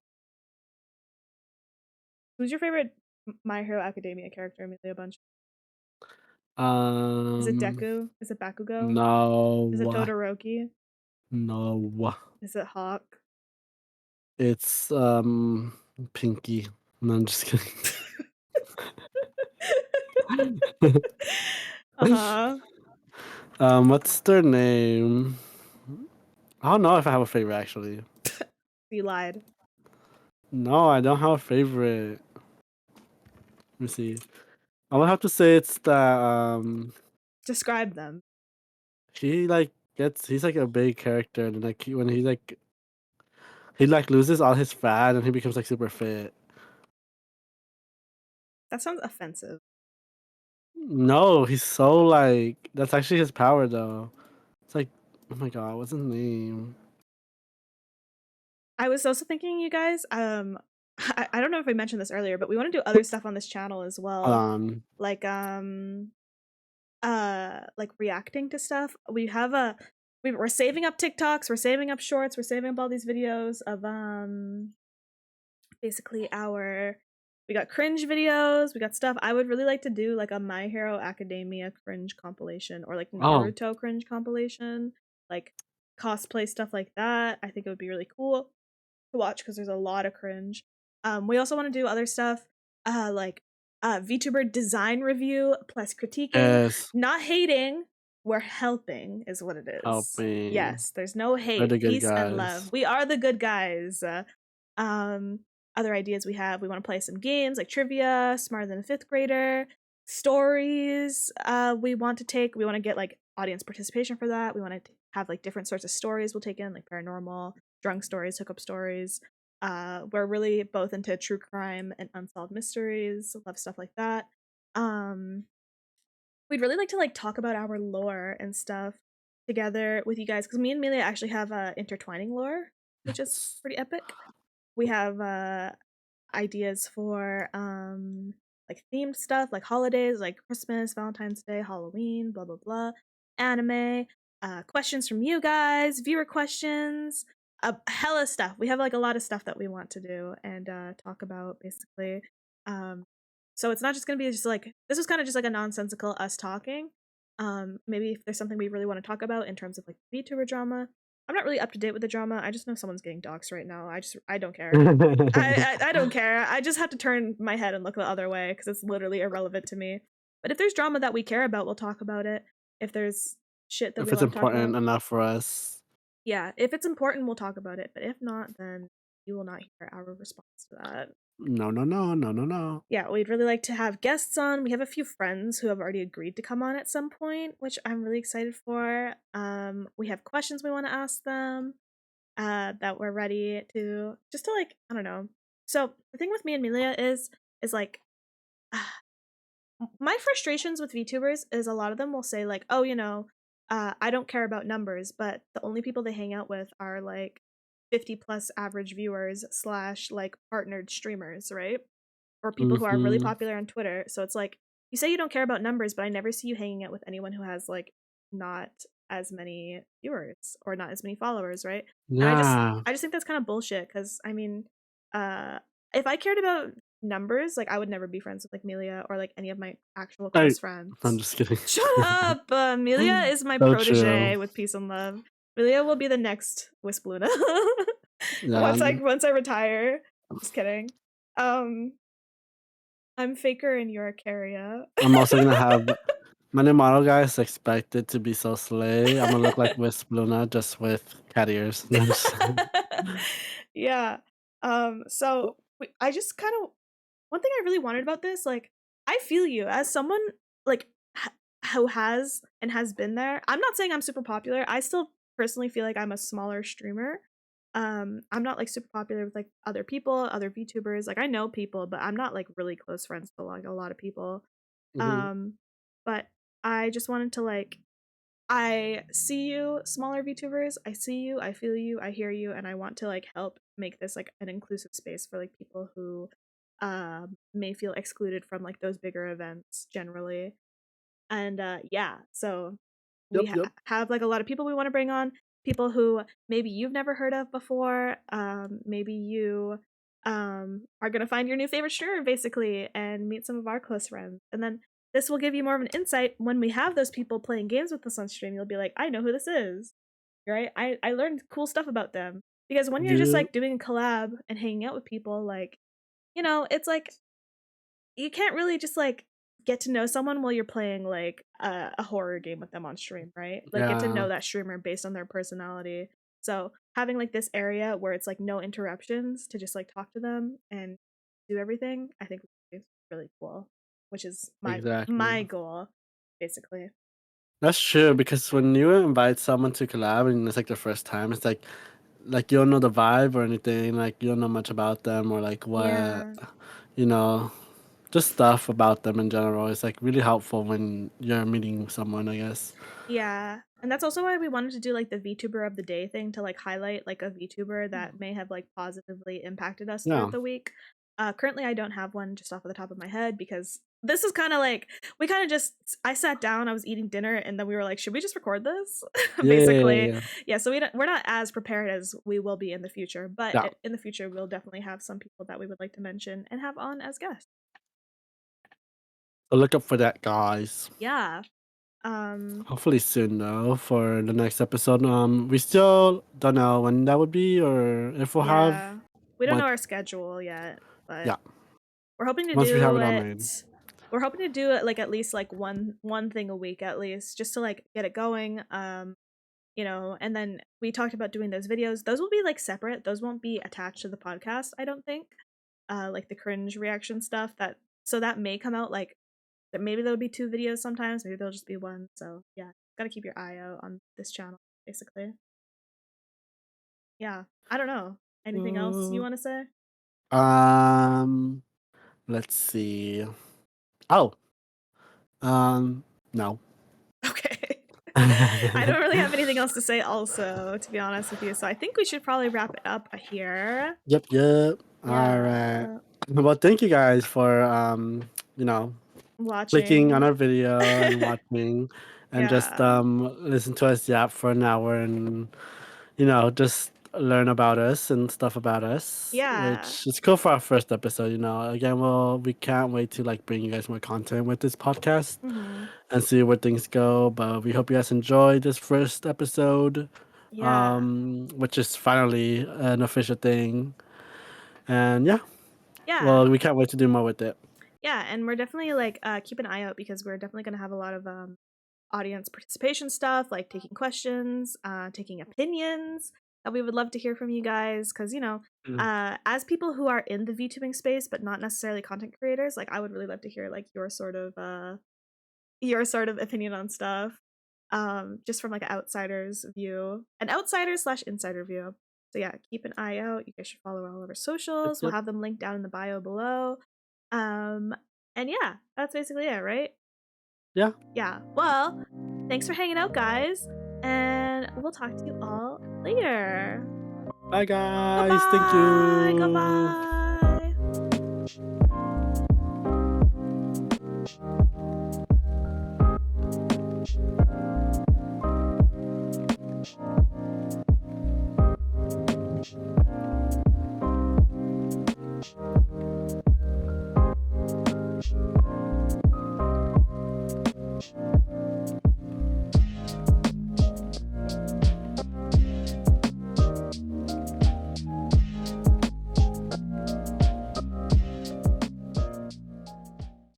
Who's your favorite My Hero Academia character, Amelia Bunch? Is it Um, Deku? Is it Bakugo? Is it no, Todoroki? no. Is it Hawk? It's Pinky. No, I'm just kidding. Uh-huh. What's their name? I don't know if I have a favorite actually. You lied. No, I don't have a favorite. Let me see. I would have to say it's that Describe them. he like gets he's like a big character and like when he like loses all his fat and he becomes like super fit. That sounds offensive. No, he's so like that's actually his power though. It's like oh my god, what's his name? I was also thinking, you guys, I don't know if I mentioned this earlier, but we want to do other stuff on this channel as well, Um, like like reacting to stuff. We're saving up TikToks, we're saving up shorts, we're saving up all these videos of basically our we got cringe videos, we got stuff. I would really like to do like a My Hero Academia cringe compilation or like oh, Naruto cringe compilation, like cosplay stuff like that. I think it would be really cool to watch because there's a lot of cringe. We also want to do other stuff, like VTuber design review plus critiquing, yes, not hating. We're helping, is what it is. helping. Yes, there's no We're hate, the good peace and love. guys. We are the good guys. Um, Other ideas we have: we want to play some games like trivia, smarter than a fifth grader, stories. We want to get like audience participation for that. We want to have like different sorts of stories we'll take in, like paranormal, drunk stories, hookup stories. We're really both into true crime and unsolved mysteries. Love stuff like that. Um, we'd really like to like talk about our lore and stuff together with you guys because me and Melia actually have intertwining lore, which is pretty epic. We have ideas for like themed stuff like holidays like Christmas, Valentine's Day, Halloween, blah blah blah, anime, questions from you guys, viewer questions, hella stuff. We have like a lot of stuff that we want to do and talk about basically. um so it's not just gonna be just like this is kind of just like a nonsensical us talking. Maybe if there's something we really want to talk about in terms of like VTuber drama. I'm not really up to date with the drama. I just know someone's getting doxxed right now. I don't care. I don't care. I just have to turn my head and look the other way because it's literally irrelevant to me. But if there's drama that we care about, we'll talk about it. If there's shit that If we it's want to talk important about, enough for us. yeah, if it's important, we'll talk about it. But if not, then you will not hear our response to that. No, no, no, no, no, no. Yeah, we'd really like to have guests on. We have a few friends who have already agreed to come on at some point, which I'm really excited for. We have questions we want to ask them, that we're ready to just to like I don't know. So the thing with me and Melia is like my frustrations with VTubers is a lot of them will say like, oh, I don't care about numbers, but the only people they hang out with are like 50 plus average viewers slash like partnered streamers, right? Or people who are really Mm-hmm. popular on Twitter. So it's like you say you don't care about numbers, but I never see you hanging out with anyone who has like not as many viewers or not as many followers, right? And Yeah. I just think that's kind of bullshit because I mean, uh if I cared about numbers, like I would never be friends with like Melia or like any of my actual I, close I'm friends. just kidding. Shut up! Melia is my So true. protege with peace and love. Melia will be the next Wisp Luna. Yeah. Once I retire. Just kidding. Um I'm Faker and you're a carrier. I'm also gonna have my new model guy is expected to be so slay. I'm gonna look like Wisp Luna just with cat ears. No, I'm just Yeah. So I just kind of one thing I really wanted about this, like, I feel you as someone like who has and has been there. I'm not saying I'm super popular. I still personally feel like I'm a smaller streamer. I'm not like super popular with like other people, other VTubers. Like I know people, but I'm not like really close friends with like a lot of people. Mhm. Um, but I just wanted to like I see you, smaller VTubers. I see you, I feel you, I hear you, and I want to like help make this like an inclusive space for like people who may feel excluded from like those bigger events generally. And yeah, so we Yep, yep. have like a lot of people we want to bring on, people who maybe you've never heard of before. Maybe you are gonna find your new favorite streamer basically and meet some of our close friends. And then this will give you more of an insight when we have those people playing games with us on stream. You'll be like, I know who this is. Right? I learned cool stuff about them. Because when you're just You like doing a collab and hanging out with people, like, it's like you can't really just like get to know someone while you're playing like a horror game with them on stream, right? Like get to yeah, know that streamer based on their personality. So having like this area where it's like no interruptions to just like talk to them and do everything, I think would be really cool. Which is exactly. my goal, basically. That's true because when you invite someone to collab and it's like the first time, it's like you don't know the vibe or anything, like you don't know much about them or like what Yeah. you know, just stuff about them in general. It's like really helpful when you're meeting someone, I guess. Yeah. And that's also why we wanted to do like the VTuber of the day thing to like highlight like a VTuber that may have like positively impacted us Yeah. throughout the week. Currently, I don't have one just off of the top of my head because this is kind of like we kind of just I sat down, I was eating dinner, and then we were like, should we just record this? Basically, Yeah. yeah. So we're not as prepared as we will be in the future, but Yeah. in the future we'll definitely have some people that we would like to mention and have on as guests. So look up for that, guys. Yeah. Um. Hopefully soon though for the next episode. We still don't know when that would be or if we'll have Yeah. We don't know what. our schedule yet, but Yeah. we're hoping to Once we have do it all it. made. We're hoping to do it like at least like one thing a week at least, just to like get it going. You know, and then we talked about doing those videos. Those will be like separate. Those won't be attached to the podcast, I don't think. Like the cringe reaction stuff that may come out like that maybe there'll be two videos sometimes, maybe there'll just be one. So yeah, gotta keep your eye out on this channel, basically. Yeah. I don't know. Anything else you Uh, want to say? um, let's see. Oh, no. Okay. I don't really have anything else to say also, to be honest with you. So I think we should probably wrap it up here. Yep, yep. All right. Yeah. Well, thank you guys for you know, clicking on Watching. our video and watching and just Yeah. listen to us yap for an hour and just learn about us and stuff about us, Yeah. which is cool for our first episode. Again, we can't wait to like bring you guys more content with this podcast Hmm. and see where things go. But we hope you guys enjoyed this first episode, Yeah. which is finally an official thing. And yeah, Yeah. well, we can't wait to do more with it. Yeah. And we're definitely like keep an eye out because we're definitely gonna have a lot of audience participation stuff, like taking questions, taking opinions that we would love to hear from you guys. Cause Mm. as people who are in the VTubing space, but not necessarily content creators, like I would really love to hear like your sort of opinion on stuff. Just from like an outsider's view, an outsider/insider view. So yeah, keep an eye out. You guys should follow all of our Yep, socials. We'll yep. have them linked down in the bio below. Um, and yeah, that's basically it, right? Yeah. Yeah. Well, thanks for hanging out, guys, and we'll talk to you all later. Bye, guys. Thank Goodbye. you. Goodbye.